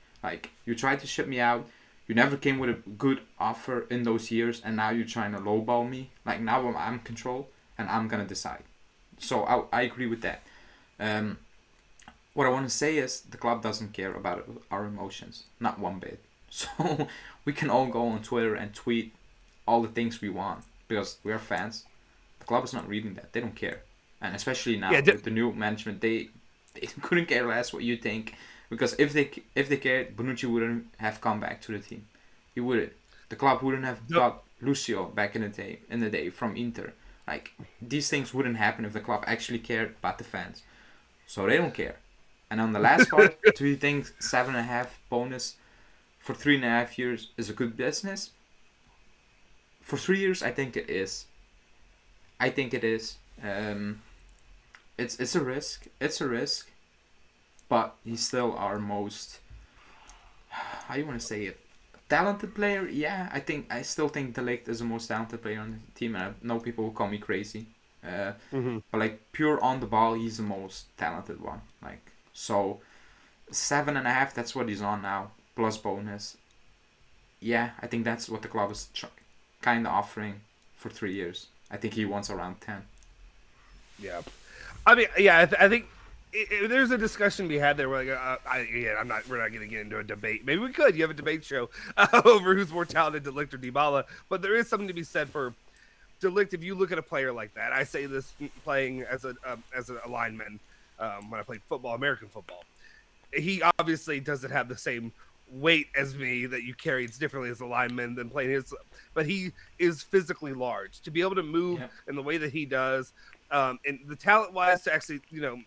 You tried to ship me out. You never came with a good offer in those years, and now you're trying to lowball me. Now I'm in control and I'm going to decide. So I agree with that. What I want to say is the club doesn't care about our emotions. Not one bit. So we can all go on Twitter and tweet all the things we want because we are fans. The club is not reading that. They don't care. And especially now with the new management, they couldn't care less what you think. Because if they cared, Bonucci wouldn't have come back to the team. He wouldn't. The club wouldn't have got Lucio back in the day from Inter. These things wouldn't happen if the club actually cared about the fans. So they don't care. And on the last part, do you think 7.5 bonus for 3.5 years is a good business? For 3 years, I think it is. It's a risk. It's a risk. But he's still our most, how do you want to say it, talented player? Yeah, I still think De Ligt is the most talented player on the team. And I know people will call me crazy. But pure on the ball, he's the most talented one. So 7.5, that's what he's on now. Plus bonus. Yeah, I think that's what the club is kind of offering for 3 years. I think he wants around 10. Yeah. I think there's a discussion we had there where we're not going to get into a debate. Maybe we could. You have a debate show over who's more talented, De Ligt or Dybala. But there is something to be said for De Ligt. If you look at a player like that, I say this playing as an lineman when I played football, American football. He obviously doesn't have the same weight as me that you carry. It's differently as a lineman than playing his, but he is physically large to be able to move in the way that he does. And the talent wise to actually,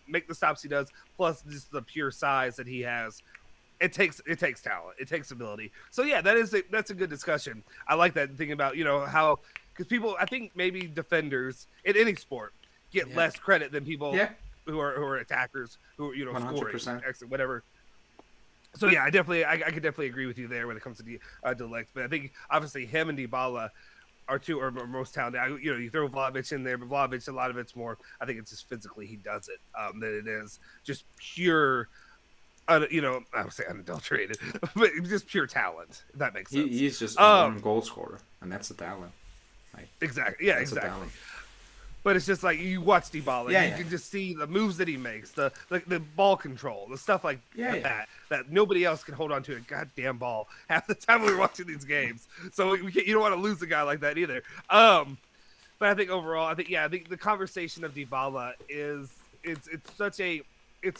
make the stops he does, plus just the pure size that he has, it takes talent, it takes ability. So yeah, that's a good discussion. I like that thinking about, how, because people, I think maybe defenders in any sport get less credit than people who are attackers, who are, you know, 100%. scoring, whatever. So yeah, I could definitely agree with you there when it comes to De Ligt. But I think obviously him and Dybala are two are most talented. You know, you throw Vlahovic in there, but Vlahovic, a lot of it's more. I think it's just physically he does it than it is just pure. You know, I would say unadulterated, but just pure talent. If that makes sense. He's just one goal scorer, and that's a talent. Like, exactly. Yeah, exactly. But it's just like you watch Dybala, you can just see the moves that he makes, the ball control, the stuff like that nobody else can hold on to a goddamn ball half the time we're watching these games. So you don't want to lose a guy like that either. But I think overall, I think the conversation of Dybala is it's such a I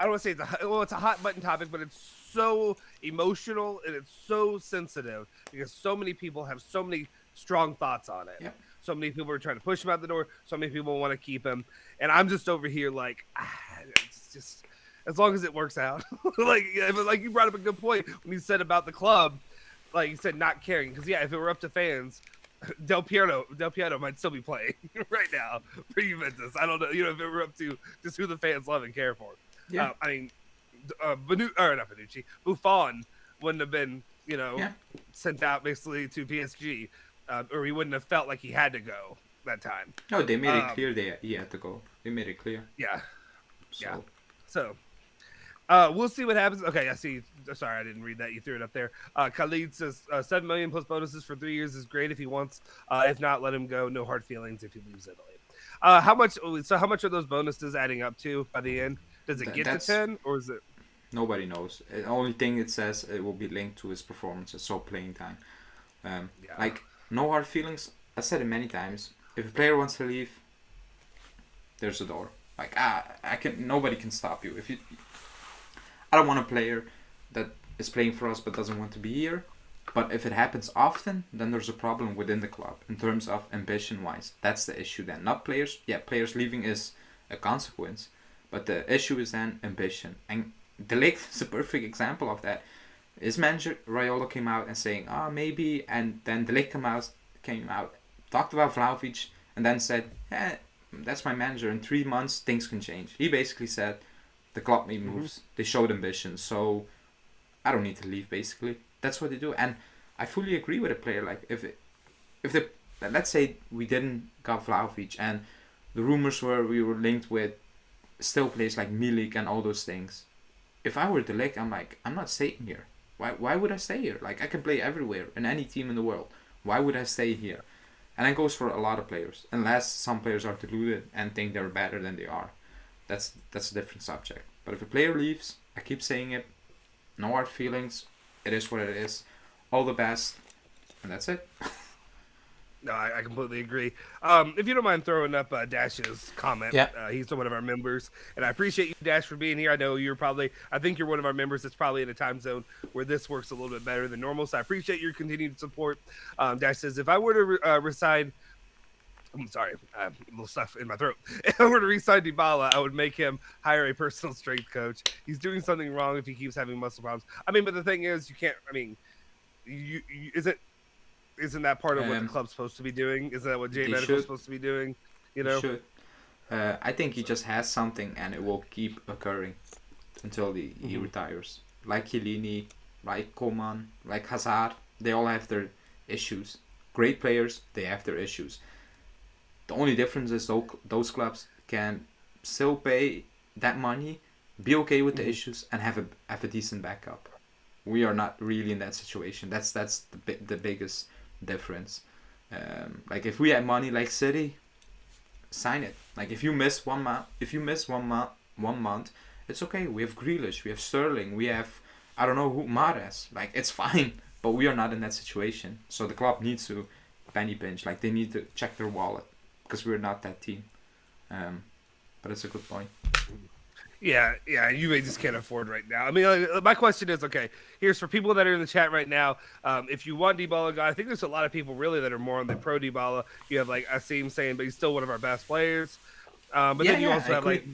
don't want to say it's a hot button topic, but it's so emotional and it's so sensitive because so many people have so many strong thoughts on it. Yep. So many people are trying to push him out the door. So many people want to keep him, and I'm just over here like, it's just as long as it works out. like you brought up a good point when you said about the club, like you said not caring because if it were up to fans, Del Piero might still be playing right now for Juventus. I don't know, you know, if it were up to just who the fans love and care for. Yeah. I mean, Buffon wouldn't have been, you know, sent out basically to PSG. Or he wouldn't have felt like he had to go that time. No, they made it clear he had to go. They made it clear. Yeah. So, we'll see what happens. Okay, I see. Sorry, I didn't read that. You threw it up there. Khalid says 7 million plus bonuses for 3 years is great if he wants. If not, let him go. No hard feelings if he leaves Italy. How much are those bonuses adding up to by the end? Does it get to 10 or is it? Nobody knows. The only thing it says it will be linked to his performances, so playing time. Like. No hard feelings. I said it many times. If a player wants to leave, there's a door. Like nobody can stop you. I don't want a player that is playing for us but doesn't want to be here. But if it happens often, then there's a problem within the club in terms of ambition-wise. That's the issue then. Not players. Yeah, players leaving is a consequence, but the issue is then ambition. And De Ligt is a perfect example of that. His manager Raiola came out and saying, maybe, and then De Ligt came out, talked about Vlahovic, and then said, that's my manager. In 3 months, things can change. He basically said, the club made moves. They showed ambition, so I don't need to leave. Basically, that's what they do, and I fully agree with a player. Like if let's say we didn't got Vlahovic, and the rumors were we were linked with still players like Milik and all those things. If I were De Ligt, I'm like, I'm not staying here. Why would I stay here? Like, I can play everywhere in any team in the world. Why would I stay here? And that goes for a lot of players. Unless some players are deluded and think they're better than they are. That's a different subject. But if a player leaves, I keep saying it, no hard feelings. It is what it is. All the best. And that's it. No, I completely agree. If you don't mind throwing up Dash's comment, he's one of our members, and I appreciate you, Dash, for being here. I know I think you're one of our members that's probably in a time zone where this works a little bit better than normal, so I appreciate your continued support. Dash says, if I were to resign, I'm sorry, a little stuff in my throat. If I were to resign Dybala, I would make him hire a personal strength coach. He's doing something wrong if he keeps having muscle problems. I mean, but the thing is, you can't, I mean, isn't that part of what the club's supposed to be doing? Isn't that what J Medical's supposed to be doing? You know, should. I think he just has something, and it will keep occurring until he retires. Like Chiellini, like Coman, like Hazard, they all have their issues. Great players, they have their issues. The only difference is those clubs can still pay that money, be okay with the issues, and have a decent backup. We are not really in that situation. That's the biggest difference. Like if we had money like City, sign it. Like if you miss one month, it's okay. We have Grealish, we have Sterling, we have I don't know who, Mahrez. Like it's fine, but we are not in that situation. So the club needs to penny pinch. Like they need to check their wallet because we're not that team. But it's a good point. Yeah, you just can't afford right now. I mean, my question is, okay, here's for people that are in the chat right now. If you want Dybala, I think there's a lot of people really that are more on the pro Dybala. You have like Asim saying, but he's still one of our best players. But then you also have like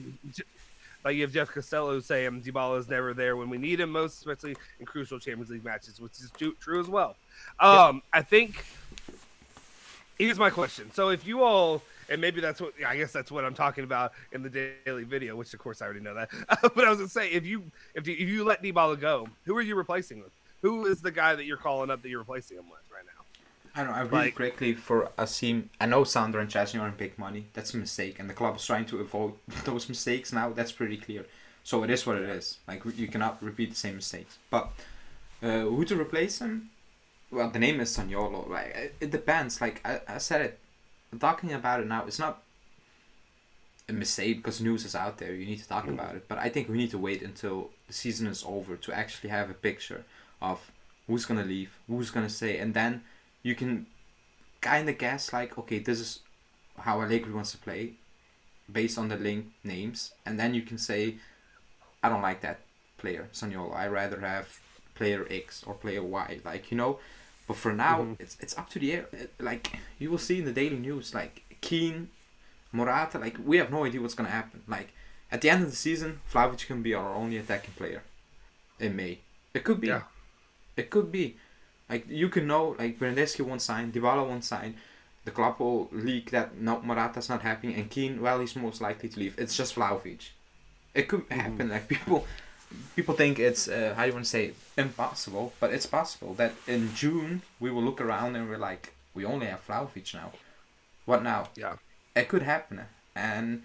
you have Jeff Costello saying Dybala is never there when we need him most, especially in crucial Champions League matches, which is true as well. I think here's my question. So if you all, and maybe that's what I guess that's what I'm talking about in the daily video, which of course I already know that. But I was gonna say, if you let Dybala go, who are you replacing with? Who is the guy that you're calling up that you're replacing him with right now? I don't know. I really quickly for Asim. I know Sandro and Chesney aren't big money. That's a mistake, and the club is trying to avoid those mistakes now. That's pretty clear. So it is what it is. Like you cannot repeat the same mistakes. But who to replace him? Well, the name is Zaniolo. Like it depends. Like I said it. Talking about it now, it's not a mistake because news is out there. You need to talk about it. But I think we need to wait until the season is over to actually have a picture of who's gonna leave, who's gonna stay, and then you can kind of guess like, okay, this is how Allegri wants to play based on the linked names, and then you can say, I don't like that player, Zaniolo. I rather have player X or player Y, like, you know. But for now, it's up to the air. Like you will see in the daily news, like Keane, Morata, like we have no idea what's gonna happen. Like at the end of the season, Vlahovic can be our only attacking player in May. It could be. Yeah. It could be. Like you can know, like Bernardeschi won't sign, Dybala won't sign. The club will leak that no, Morata's not happy, and Keane, well, he's most likely to leave. It's just Vlahovic. It could happen. Like people think it's how do you want to say, impossible, but it's possible that in June we will look around and we're like, we only have Vlahovic now. What now? Yeah, it could happen. And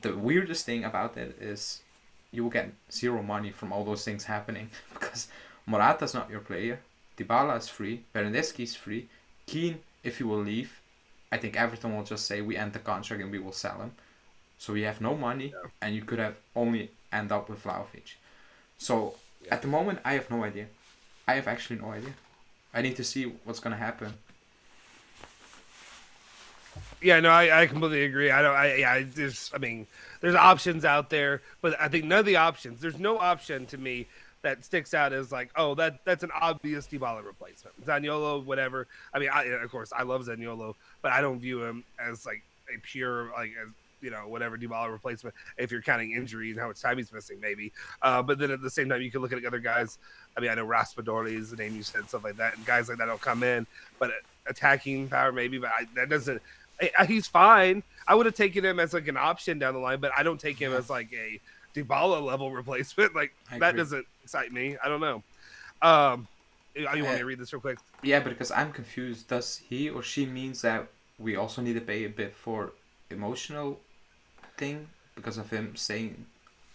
the weirdest thing about it is you will get zero money from all those things happening because Morata's not your player. Dybala is free. Bernardeschi is free. Keane, if he will leave, I think Everton will just say we end the contract and we will sell him. So we have no money, and you could have only end up with Vlahovic. So at the moment, I have no idea. I have actually no idea. I need to see what's gonna happen. Yeah, no, I completely agree. There's options out there, but I think none of the options. There's no option to me that sticks out as like, oh, that's an obvious Dybala replacement. Zaniolo, whatever. I mean, of course, I love Zaniolo, but I don't view him as like a pure, like, as, you know, whatever Dybala replacement. If you're counting injury and how much time he's missing, maybe. But then at the same time, you can look at other guys. I mean, I know Raspadori is the name you said, stuff like that, and guys like that don't come in. But attacking power, maybe. But that doesn't. He's fine. I would have taken him as like an option down the line, but I don't take him as like a Dybala level replacement. Like that doesn't excite me. I don't know. You want me to read this real quick? Yeah, but because I'm confused. Does he or she means that we also need to pay a bit for emotional thing because of him saying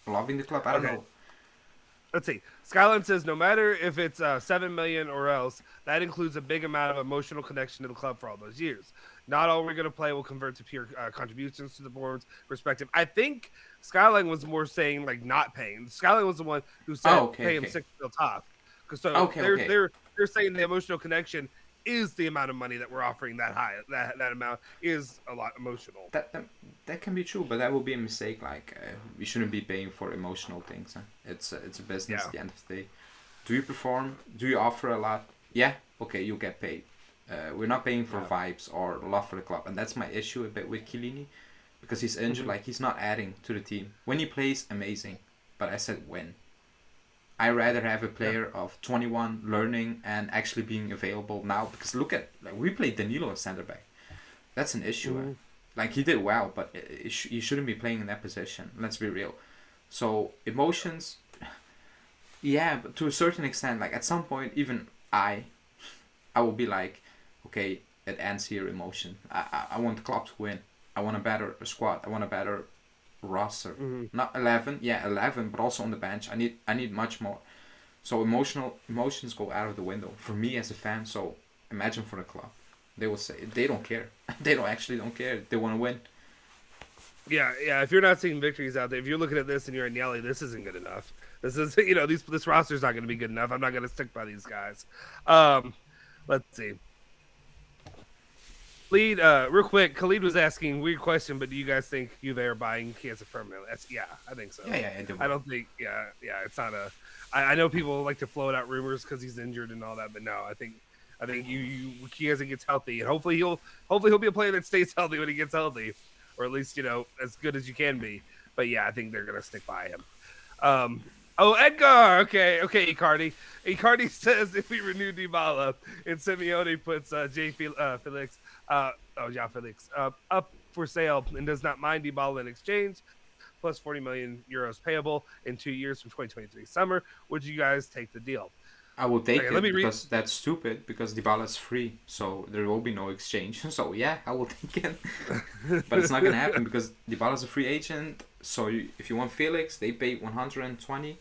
loving the club? I don't know. Let's see. Skyline says no matter if it's 7 million or else, that includes a big amount of emotional connection to the club for all those years. Not all we're going to play will convert to pure contributions to the board's perspective. I think Skyline was more saying like not paying. Skyline was the one who said pay him $6 million top. So they're saying the emotional connection is the amount of money that we're offering that high. That amount is a lot emotional. That can be true, but that will be a mistake. Like we shouldn't be paying for emotional things. Huh? It's a business at the end of the day. Do you perform? Do you offer a lot? Yeah. Okay, you get paid. We're not paying for vibes or love for the club, and that's my issue a bit with Chiellini, because he's injured. Like he's not adding to the team. When he plays, amazing, but I said when. I rather have a player of 21 learning and actually being available now, because look at, like, we played Danilo as center back. That's an issue. Like he did well, but you shouldn't be playing in that position. Let's be real. So emotions, yeah, but to a certain extent, like at some point, even I will be like, okay, it ends here. Emotion. I want the club to win. I want a better squad. I want a better roster. Not 11, 11, but also on the bench. I need much more. So emotions go out of the window for me as a fan. So imagine for the club, they will say they don't care. They don't care. They want to win. Yeah. If you're not seeing victories out there, if you're looking at this and you're in Yelly, this isn't good enough. This is, this roster's not going to be good enough. I'm not going to stick by these guys. Let's see. Khalid, real quick, Khalid was asking, weird question, but do you guys think Juve are buying Chiesa permanently? I think so. Yeah, I don't think, it's not a. I know people like to float out rumors because he's injured and all that, but no, I think Chiesa gets healthy, and hopefully he'll be a player that stays healthy when he gets healthy, or at least as good as you can be. But yeah, I think they're gonna stick by him. Edgar. Okay, Icardi. Icardi says if we renew Dybala and Simeone puts Felix, Felix up for sale and does not mind Dybala in exchange, plus 40 million euros payable in 2 years from 2023 summer. Would you guys take the deal? I will take Okay, it let me read. because that's stupid. Because Dybala's free, so there will be no exchange. So yeah, I will take it. But it's not gonna happen because Dybala's a free agent. So if you want Felix, they pay 120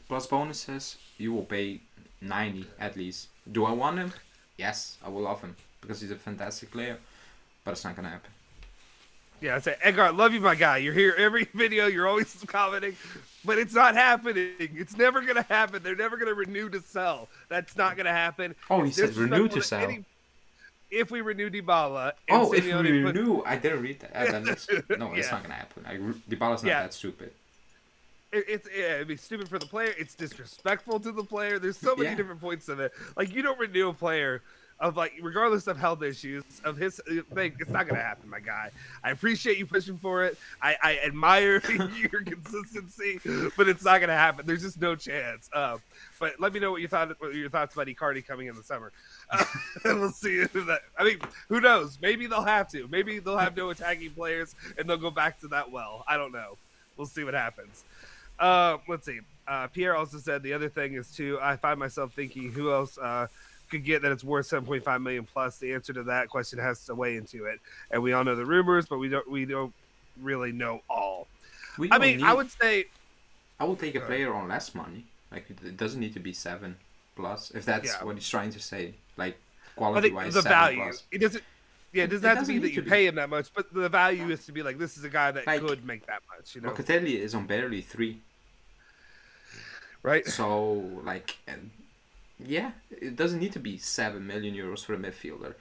plus bonuses. You will pay 90 at least. Do I want him? Yes, I will love him because he's a fantastic player. But it's not gonna happen. Yeah, I say, Edgar, love you, my guy. You're here every video. You're always commenting, but it's not happening. It's never going to happen. They're never going to renew to sell. That's not going to happen. Oh, It's he said renew to sell. If we renew Dybala. Oh, if we renew. I didn't read that. No, it's Yeah. not going to happen. Dybala's not that stupid. It'd be stupid for the player. It's disrespectful to the player. There's so many different points of it. Like, you don't renew a player of, like, regardless of health issues of his thing. It's not gonna happen, my guy. I appreciate you pushing for it. I admire your consistency, but it's not gonna happen. There's just no chance. But let me know what your thoughts about Icardi coming in the summer. We'll see. I mean, who knows? Maybe they'll have to. Maybe they'll have no attacking players and they'll go back to that well. I don't know. We'll see what happens. Let's see. Pierre also said the other thing is too. I find myself thinking, who else could get that it's worth 7.5 million plus? The answer to that question has to weigh into it, and we all know the rumors, but we don't really know all. I would say I will take a player on less money. Like, it doesn't need to be 7 plus if that's what he's trying to say. Like, quality wise, the 7 value. plus. It doesn't. Yeah, it doesn't have to be that you pay him that much, but the value is to be like, this is a guy that could make that much. You know, Locatelli is on barely 3. Right. So, like, yeah, it doesn't need to be 7 million euros for a midfielder.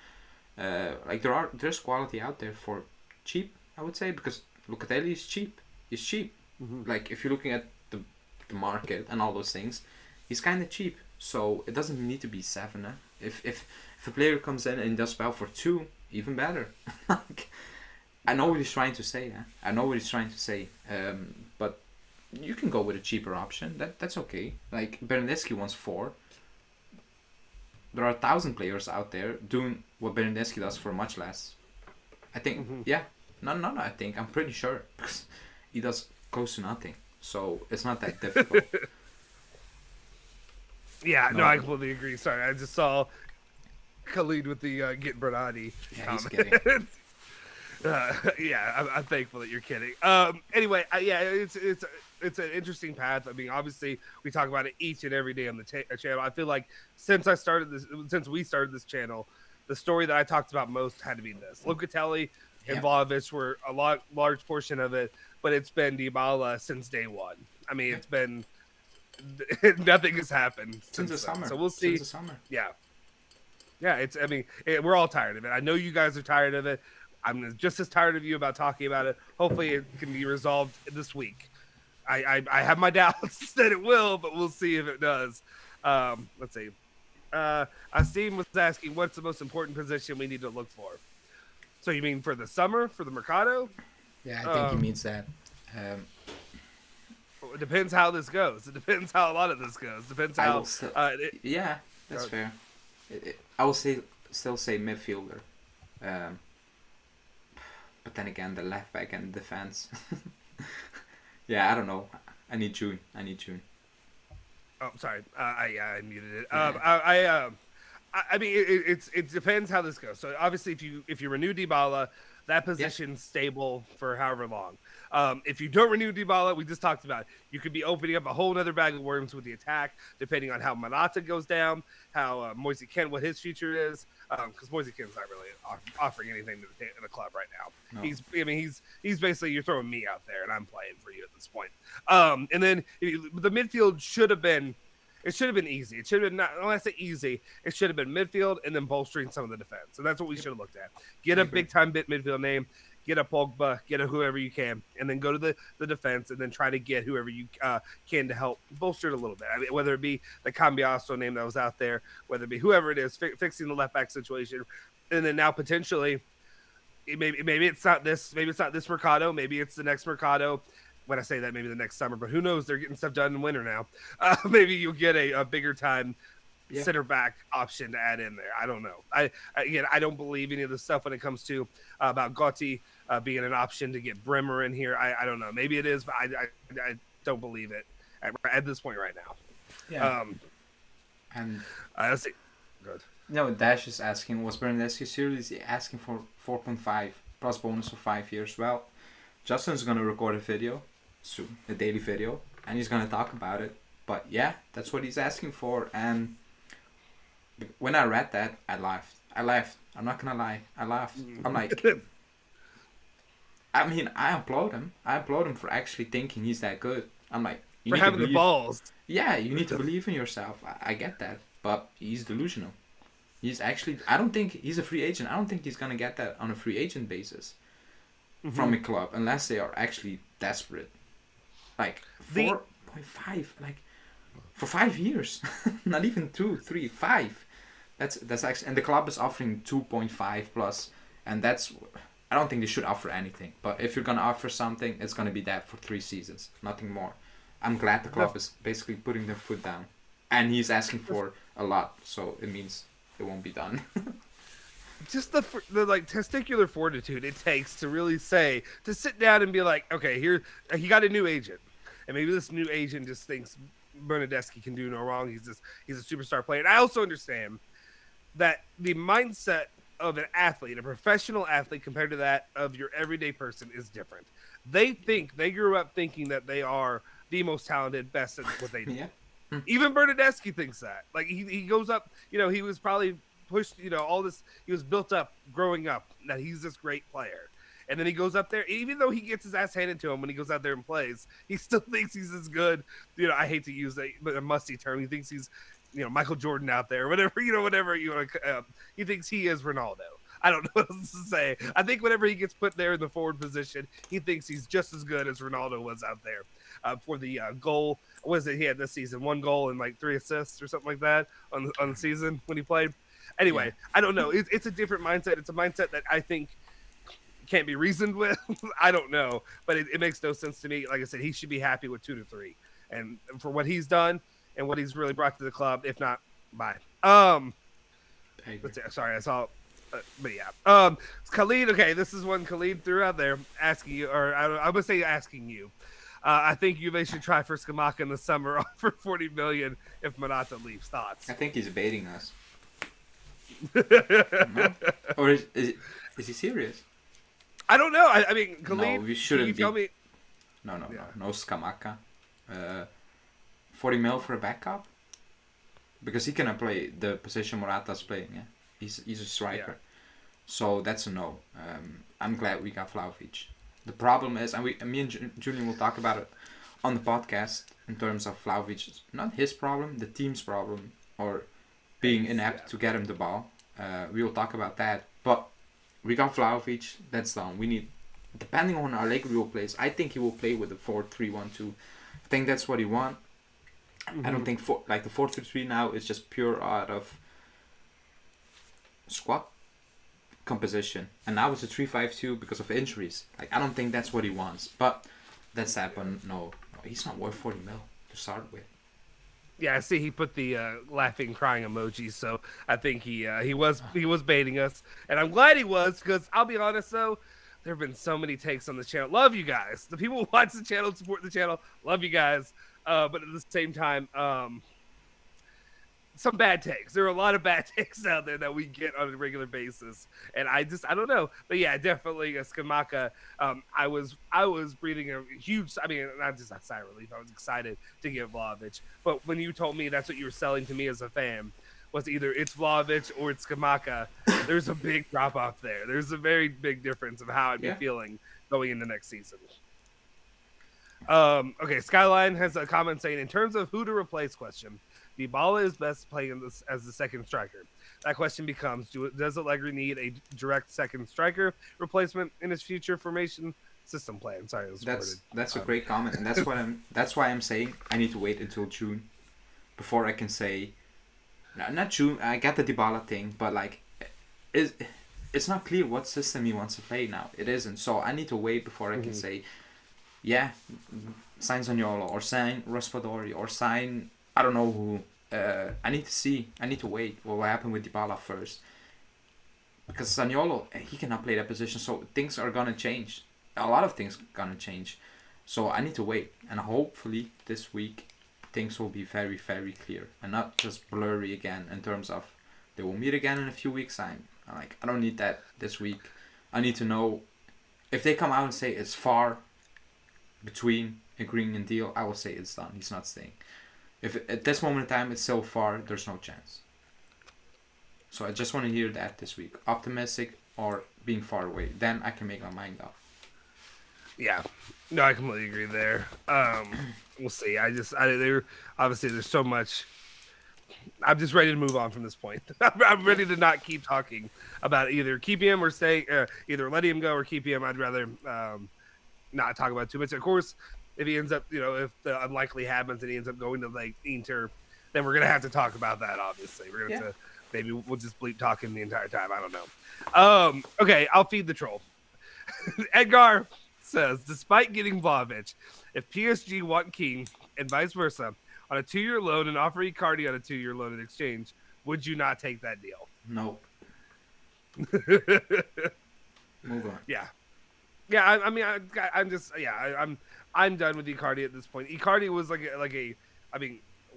Like, there's quality out there for cheap, I would say, because Locatelli is cheap. He's cheap. Mm-hmm. Like, if you're looking at the market and all those things, he's kind of cheap. So it doesn't need to be 7. If a player comes in and does well for 2, even better. Like, I know what he's trying to say. I know what he's trying to say. But you can go with a cheaper option. That's okay. Like, Bernardeschi wants 4. There are 1,000 players out there doing what Bernardeschi does for much less. I think, I'm pretty sure, because he does close to nothing. So it's not that difficult. No, I completely agree. Sorry, I just saw Khalid with the get Bernardi comment. He's kidding. I'm thankful that you're kidding. Anyway, it's an interesting path. I mean, obviously, we talk about it each and every day on the channel. I feel like since we started this channel, the story that I talked about most had to be this. Locatelli and Vlahovic were a large portion of it, but it's been Dybala since day one. I mean, it's been nothing has happened since the summer. So we'll see. Since the summer. Yeah. We're all tired of it. I know you guys are tired of it. I'm just as tired of you about talking about it. Hopefully, it can be resolved this week. I have my doubts that it will, but we'll see if it does. Let's see. Asim was asking, what's the most important position we need to look for? So you mean for the summer, for the Mercado? Yeah, I think he means that. It depends how this goes. It depends how a lot of this goes. Depends how. That's fair. I will still say midfielder. But then again, the left back and defense. I don't know. I need June. Oh, sorry. I muted it. I mean, it depends how this goes. So obviously, if you renew Dybala, that position's stable for however long. If you don't renew Dybala, we just talked about it, you could be opening up a whole other bag of worms with the attack, depending on how Morata goes down, how Moise Kean, what his future is, because Moise Kean's not really offering anything to the club right now. No. He's basically, you're throwing me out there, and I'm playing for you at this point. And then the midfield should have been easy. It should have been when I say easy, it should have been midfield and then bolstering some of the defense. And that's what we should have looked at. Get a big time midfield name, get a Pogba, get a whoever you can, and then go to the defense and then try to get whoever you can to help bolster it a little bit. I mean, whether it be the Cambiasso name that was out there, whether it be whoever it is, fixing the left back situation, and then now potentially maybe it's not this Mercado, maybe it's the next Mercado. When I say that, maybe the next summer, but who knows? They're getting stuff done in winter now. Maybe you'll get a bigger time center back option to add in there. I don't know. Again, I don't believe any of the stuff when it comes to about Gotti being an option to get Bremer in here. I don't know. Maybe it is, but I don't believe it at this point right now. Yeah. And let's see. Good. No, Dash is asking, was Bernardeschi seriously asking for 4.5 plus bonus for 5 years? Well, Justin's going to record a video soon, a daily video, and he's going to talk about it. But yeah, that's what he's asking for. And when I read that, I laughed. I'm not going to lie. I laughed. I'm like, I mean, I applaud him. I applaud him for actually thinking he's that good. I'm like, for having the balls. Yeah, you need to believe in yourself. I get that. But he's delusional. He's actually, I don't think he's a free agent. I don't think he's going to get that on a free agent basis from a club unless they are actually desperate. Like 4.5, like for 5 years, not even 2, 3, 5. That's actually, and the club is offering 2.5 plus, and that's, I don't think they should offer anything. But if you're going to offer something, it's going to be that for 3 seasons, nothing more. I'm glad the club is basically putting their foot down, and he's asking for a lot, so it means it won't be done. Just the like testicular fortitude it takes to really say, to sit down and be like, okay, here he got a new agent, and maybe this new agent just thinks Bernardeschi can do no wrong. He's a superstar player. And I also understand that the mindset of an athlete, a professional athlete, compared to that of your everyday person is different. They grew up thinking that they are the most talented, best at what they do. Yeah. Even Bernardeschi thinks that. Like he goes up, he was probably pushed, all this, he was built up growing up that he's this great player. And then he goes up there, even though he gets his ass handed to him when he goes out there and plays, he still thinks he's as good. I hate to use a musty term. He thinks he's, Michael Jordan out there, whatever you want to, he thinks he is Ronaldo. I don't know what else to say. I think whenever he gets put there in the forward position, he thinks he's just as good as Ronaldo was out there. For the goal, what was it he had this season? 1 goal and like 3 assists or something like that on the season when he played. Anyway, yeah. I don't know. It's a different mindset. It's a mindset that I think can't be reasoned with. I don't know, but it makes no sense to me. Like I said, he should be happy with 2 to 3, and for what he's done and what he's really brought to the club. If not, bye. Let's see, sorry, I saw. But yeah, Khalid. Okay, this is one Khalid threw out there asking you, or I would say asking you. I think Juve should try for Scamacca in the summer for 40 million if Morata leaves. Thoughts? I think he's baiting us. Or is he serious? I don't know. I mean, Khalid, no, we shouldn't can you tell me? No, Scamacca. 40 mil for a backup? Because he cannot play the position Morata's playing. Yeah, he's a striker. Yeah. So that's a no. I'm glad we got Vlahovic. The problem is, and me and Julian will talk about it on the podcast in terms of Vlahovic. It's not his problem, the team's problem, or being inept to get him the ball. We will talk about that. But we got Vlahovic, that's done. We need, depending on how Allegri will play, I think he will play with the 4-3-1-2. I think that's what he wants. Mm-hmm. I don't think the 4-3-3 now is just pure out of squad composition, and now it's a 3-5-2 because of injuries. Like, I don't think that's what he wants, but that's that. But no, he's not worth 40 mil to start with. Yeah, I see he put the laughing, crying emoji, so I think he was baiting us, and I'm glad he was, because I'll be honest though, there have been so many takes on the channel. Love you guys, the people who watch the channel, support the channel, love you guys, but at the same time, some bad takes. There are a lot of bad takes out there that we get on a regular basis, and I don't know. But yeah, definitely Scamacca. I was breathing a huge. I mean, not just a sigh of relief. I was excited to get Vlahovic. But when you told me that's what you were selling to me as a fan, was either it's Vlahovic or it's Scamacca, there's a big drop off there. There's a very big difference of how I'd be feeling going into next season. Okay, Skyline has a comment saying, in terms of who to replace question, Dybala is best playing this as the second striker. That question becomes, does Allegri need a direct second striker replacement in his future formation system plan? Sorry, that's a great comment, and that's why I'm saying I need to wait until June before I can say. No, not June. I get the Dybala thing, but like, it's not clear what system he wants to play now. It isn't. So I need to wait before I can say, yeah, sign Zaniolo or sign Raspadori or sign, I don't know who. I need to see. I need to wait. What happened with Dybala first? Because Zaniolo, he cannot play that position, so things are gonna change. A lot of things gonna change. So I need to wait, and hopefully this week things will be very, very clear and not just blurry again in terms of they will meet again in a few weeks time. I don't need that this week. I need to know if they come out and say it's far between agreeing and deal. I will say it's done. He's not staying. If at this moment in time it's so far, there's no chance. So I just want to hear that this week. Optimistic or being far away. Then I can make my mind up. Yeah. No, I completely agree there. We'll see. Obviously there's so much. I'm just ready to move on from this point. I'm ready to not keep talking about either keeping him or stay, either letting him go or keeping him. I'd rather not talk about it too much. Of course, if he ends up, if the unlikely happens and he ends up going to like Inter, then we're gonna have to talk about that. Obviously, we're gonna have to. Maybe we'll just bleep talking the entire time. I don't know. Okay, I'll feed the troll. Edgar says, despite getting Vlahovic, if PSG want King and vice versa on a 2-year loan and offer Icardi on a 2-year loan in exchange, would you not take that deal? No. Move on. Yeah. I'm done with Icardi at this point. Icardi was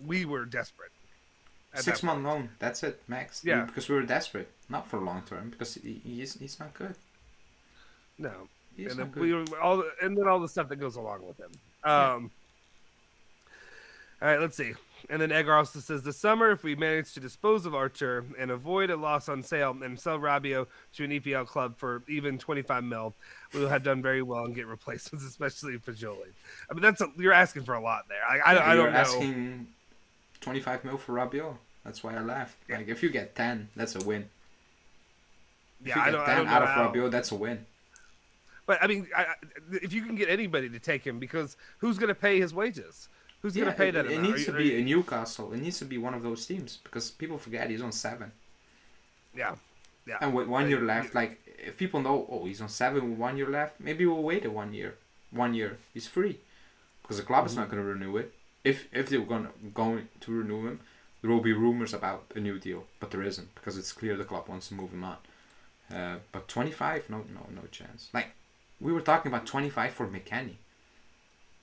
we were desperate. 6-month loan. That's it, max. Yeah. Because we were desperate, not for long term. Because he's not good. No. He's and not then good. all the stuff that goes along with him. All right, let's see. And then Edgar also says, this summer, if we manage to dispose of Archer and avoid a loss on sale and sell Rabiot to an EPL club for even 25 mil, we will have done very well and get replacements, especially for Jolie. I mean, you're asking for a lot there. I don't know. You're asking 25 mil for Rabiot. That's why I laughed. Yeah. Like, if you get 10, that's a win. If you get 10 out of Rabiot, that's a win. But, I mean, if you can get anybody to take him, because who's going to pay his wages? Who's going to pay that? It needs to be a Newcastle. It needs to be one of those teams because people forget he's on 7. Yeah. And with 1 year left, like if people know, he's on 7 with 1 year left, maybe we'll wait 1 year. 1 year, he's free because the club is not going to renew it. If they're going to renew him, there will be rumors about a new deal, but there isn't because it's clear the club wants to move him on. But 25, no chance. Like we were talking about 25 for McKennie.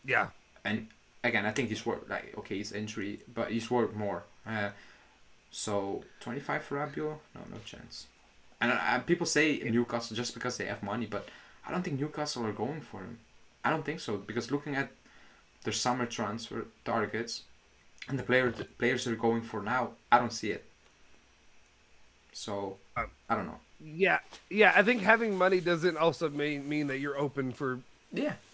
Yeah. And again, I think he's worth he's injury, but he's worth more. So 25 for Rabiot, no chance. And people say Newcastle just because they have money, but I don't think Newcastle are going for him. I don't think so because looking at their summer transfer targets and the players they're going for now, I don't see it. So I don't know. Yeah. I think having money doesn't also mean that you're open for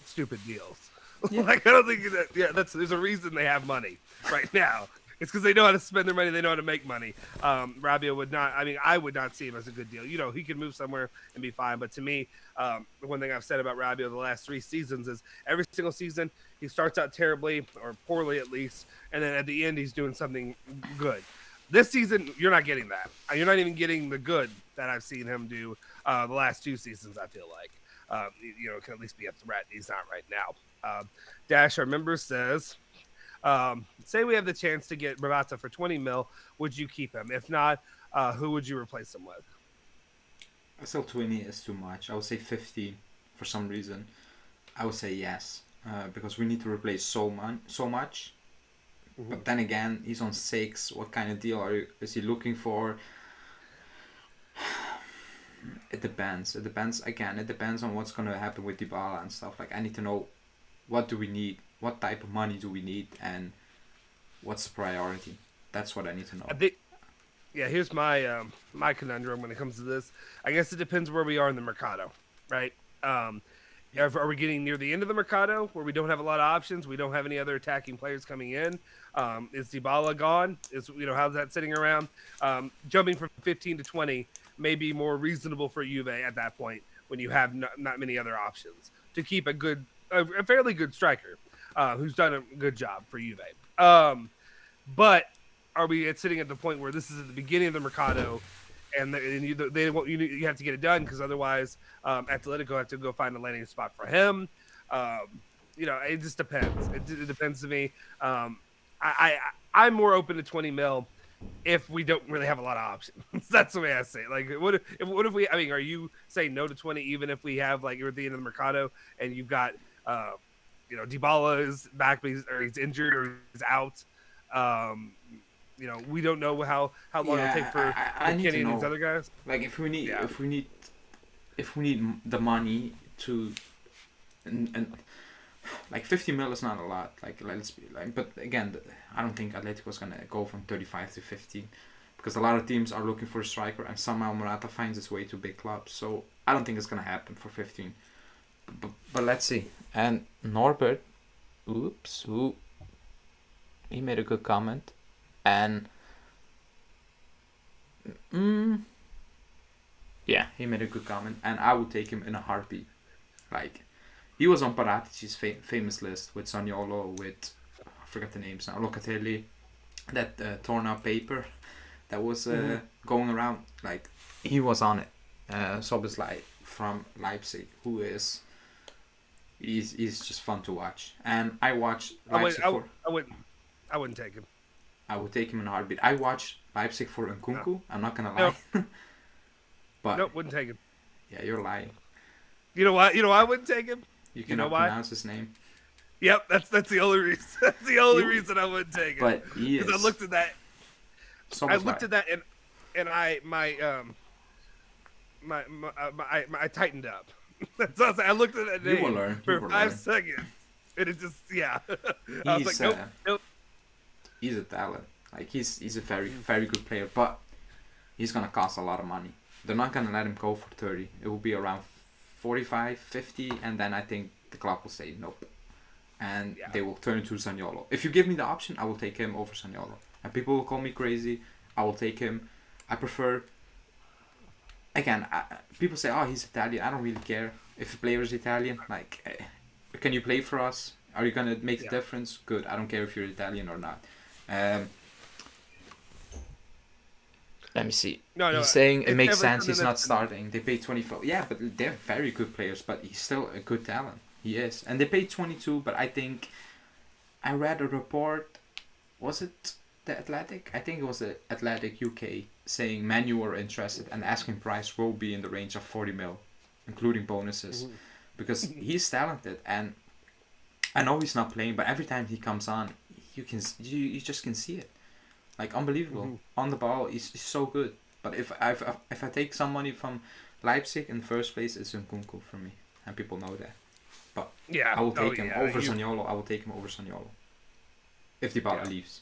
stupid deals. Yeah. I don't think there's a reason they have money right now. It's because they know how to spend their money. They know how to make money. Rabiot would not. I mean, I would not see him as a good deal. He could move somewhere and be fine. But to me, the one thing I've said about Rabiot the last 3 seasons is every single season he starts out terribly or poorly at least, and then at the end he's doing something good. This season, you're not getting that. You're not even getting the good that I've seen him do the last 2 seasons. I feel like can at least be a threat. He's not right now. Dash, our member says, say we have the chance to get Morata for 20 mil, would you keep him? If not, who would you replace him with? I still 20 is too much. I would say 15 for some reason. I would say yes, because we need to replace so much. Mm-hmm. But then again, he's on 6. What kind of deal is he looking for? It depends. It depends on what's going to happen with Dybala and stuff. Like, I need to know what do we need, what type of money do we need, and what's the priority. That's what I need to know. Here's my my conundrum when it comes to this. I guess it depends where we are in the Mercado, right? Are we getting near the end of the Mercado where we don't have a lot of options? We don't have any other attacking players coming in. Is Dybala gone? How's that sitting around? Jumping from 15 to 20 may be more reasonable for Juve at that point when you have not many other options to keep a fairly good striker who's done a good job for Juve. But are we sitting at the point where this is at the beginning of the Mercado and you have to get it done because otherwise Atletico have to go find a landing spot for him? It just depends. It depends to me. I'm more open to 20 mil if we don't really have a lot of options. That's the way I say it. Like, what if we? I mean, are you saying no to 20 even if we have like you're at the end of the Mercado and you've got Dybala is back, but he's injured or he's out. We don't know how long it'll take for I need Kenny to and know. these other guys. Like if we need the money to, and like 50 mil is not a lot. Like let's be like, but again, I don't think Atletico's gonna go from 35 to 50, because a lot of teams are looking for a striker, and somehow Morata finds his way to big clubs. So I don't think it's gonna happen for 15. But let's see. And Norbert, he made a good comment, and yeah, he made a good comment, and I would take him in a heartbeat. Like, he was on Paratici's famous list with Zaniolo, with I forgot the names now, Locatelli, that torn up paper that was going around. Like, he was on it. Szoboszlai from Leipzig, who is he's just fun to watch. And I watched Leipzig I wouldn't take him. I would take him in a heartbeat. I watched Leipzig for Nkunku. No. I'm not gonna lie. No. But nope, wouldn't take him. Yeah, you're lying. You know why? I wouldn't take him. You cannot pronounce his name. Yep, that's the only reason. That's the only reason I wouldn't take him. But he is. Because I looked at that. And I tightened up. That's what I looked at that name. You will learn. For 5 seconds. And it just I was like, nope. He's a talent. Like he's a very, very good player, but he's gonna cost a lot of money. They're not gonna let him go for 30. It will be around 45, 50, and then I think the club will say nope. And they will turn to Zaniolo. If you give me the option, I will take him over Zaniolo. And people will call me crazy. I will take him. I prefer. Again, people say, "Oh, he's Italian." I don't really care if a player is Italian. Like, can you play for us? Are you gonna make the difference? Good. I don't care if you're Italian or not. Let me see. He's saying it makes sense. He's not starting. They paid 24. Yeah, but they're very good players. But he's still a good talent. He is, and they paid 22. But I think I read a report. Was it the Athletic? I think it was the Athletic UK saying Man U are interested, and asking price will be in the range of 40 mil, including bonuses, because he's talented. And I know he's not playing, but every time he comes on, you just can see it. Like, unbelievable. On the ball, he's so good. But if I take some money from Leipzig in the first place, it's Nkunku for me. And people know that. But I will take him over Zaniolo. I will take him over Zaniolo. If Dybala leaves.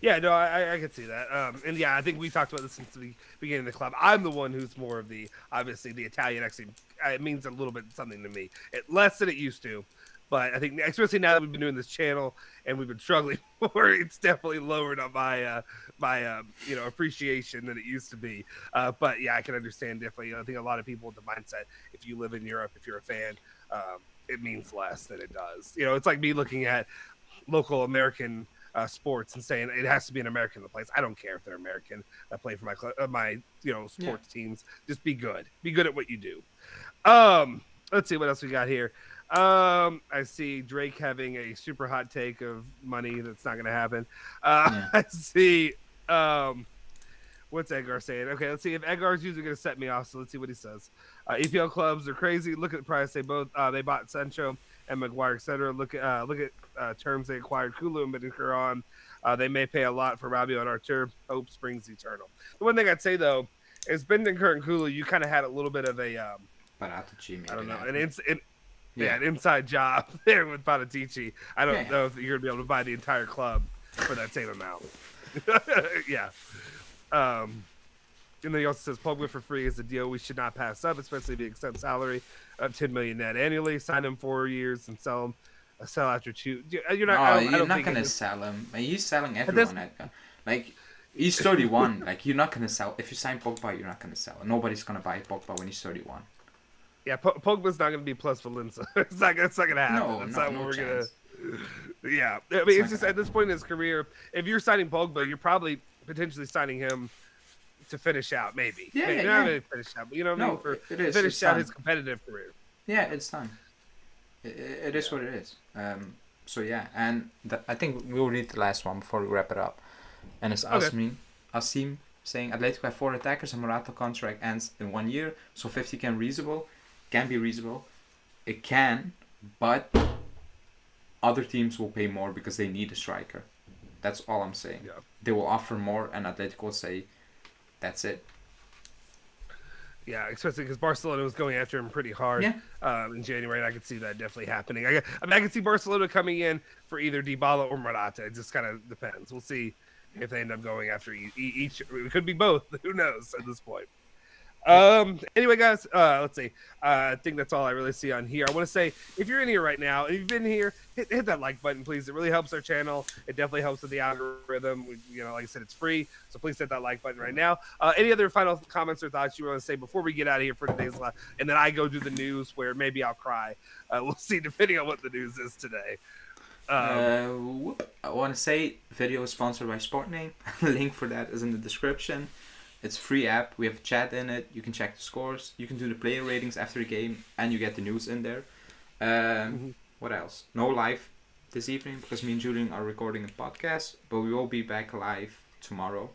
Yeah, no, I can see that. And I think we talked about this since the beginning of the club. I'm the one who's more of obviously the Italian accent. It means a little bit something to me. Less than it used to. But I think, especially now that we've been doing this channel and we've been struggling more, it's definitely lowered on my appreciation than it used to be. But I can understand definitely. I think a lot of people with the mindset, if you live in Europe, if you're a fan, it means less than it does. It's like me looking at local American sports and saying it has to be an American that plays. I don't care if they're American that play for my sports teams. Just be good. Be good at what you do. Let's see what else we got here. I see Drake having a super hot take of money that's not going to happen. I see. What's Edgar saying? Okay, let's see if Edgar's usually going to set me off. So let's see what he says. EPL clubs are crazy. Look at the price they they bought Sancho and Maguire, etc. Look at terms they acquired Kulu and Bentancur on. They may pay a lot for Rabiot and Artur. Hope springs eternal. The one thing I'd say though is Bentancur and Kulu. You kind of had a little bit of a I don't know, an inside job there with Paratici. I don't know if you're gonna be able to buy the entire club for that same amount. And then he also says Pogba for free is a deal we should not pass up, especially if he accepts salary of 10 million net annually. Sign him 4 years and sell after 2. You're not. You're not gonna sell him. He's selling everyone. Like, he's 31. Like, you're not gonna sell. If you sign Pogba, you're not gonna sell. Nobody's gonna buy Pogba when he's 31. Yeah, Pogba's not going to be plus Valencia. It's not going to happen. No, that's not what we're going to. Yeah, I mean, it's just at this point in his career, if you're signing Pogba, you're probably potentially signing him to finish out, maybe. Not really finish out, but you know what I mean? For finish out his competitive career. Yeah, it's time. It is what it is. So yeah, and I think we'll read the last one before we wrap it up. And it's Asim saying Atletico have 4 attackers and Morata contract ends in 1 year, so 50 can be reasonable. It can, but other teams will pay more because they need a striker. That's all I'm saying. Yeah. They will offer more, and Atletico will say, that's it. Yeah, especially because Barcelona was going after him pretty hard in January, and I could see that definitely happening. I can see Barcelona coming in for either Dybala or Morata. It just kind of depends. We'll see if they end up going after each. It could be both. Who knows at this point? Anyway, guys, let's see. I think that's all I really see on here. I want to say, if you're in here right now, and you've been here, hit that like button, please. It really helps our channel. It definitely helps with the algorithm. Like I said, it's free, so please hit that like button right now. Any other final comments or thoughts you want to say before we get out of here for today's live? And then I go do the news where maybe I'll cry. We'll see, depending on what the news is today. I want to say, video is sponsored by SPORTENING. Link for that is in the description. It's a free app. We have a chat in it. You can check the scores. You can do the player ratings after the game, and you get the news in there. What else? No live this evening because me and Julian are recording a podcast, but we will be back live tomorrow.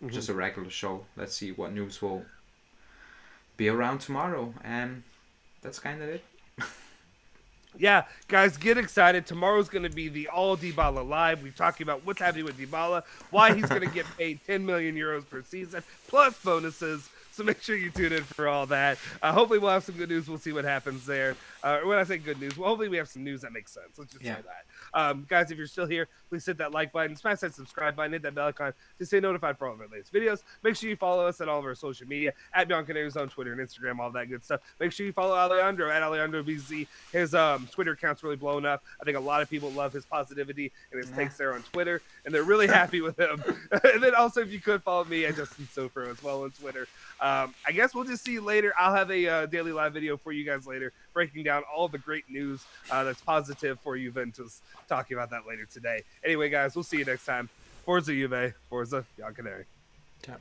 Just a regular show. Let's see what news will be around tomorrow, and that's kind of it. Yeah, guys, get excited. Tomorrow's going to be the All Dybala Live. We're talking about what's happening with Dybala, why he's going to get paid 10 million euros per season, plus bonuses. So make sure you tune in for all that. Hopefully we'll have some good news. We'll see what happens there. When I say good news, well, hopefully we have some news that makes sense. Let's just say that. Guys, if you're still here, please hit that like button, smash that subscribe button, hit that bell icon to stay notified for all of our latest videos. Make sure you follow us at all of our social media, at bianconerizonechannel on Twitter and Instagram, all that good stuff. Make sure you follow Alejandro at AlejandroBZ. His Twitter account's really blown up. I think a lot of people love his positivity and his takes there on Twitter, and they're really happy with him. And then also, if you could follow me at Justin Sofro as well on Twitter. I guess we'll just see you later. I'll have a daily live video for you guys later, breaking down all the great news that's positive for Juventus. Talking about that later today. Anyway, guys, we'll see you next time. Forza Juve, Forza Bianconeri. Ciao.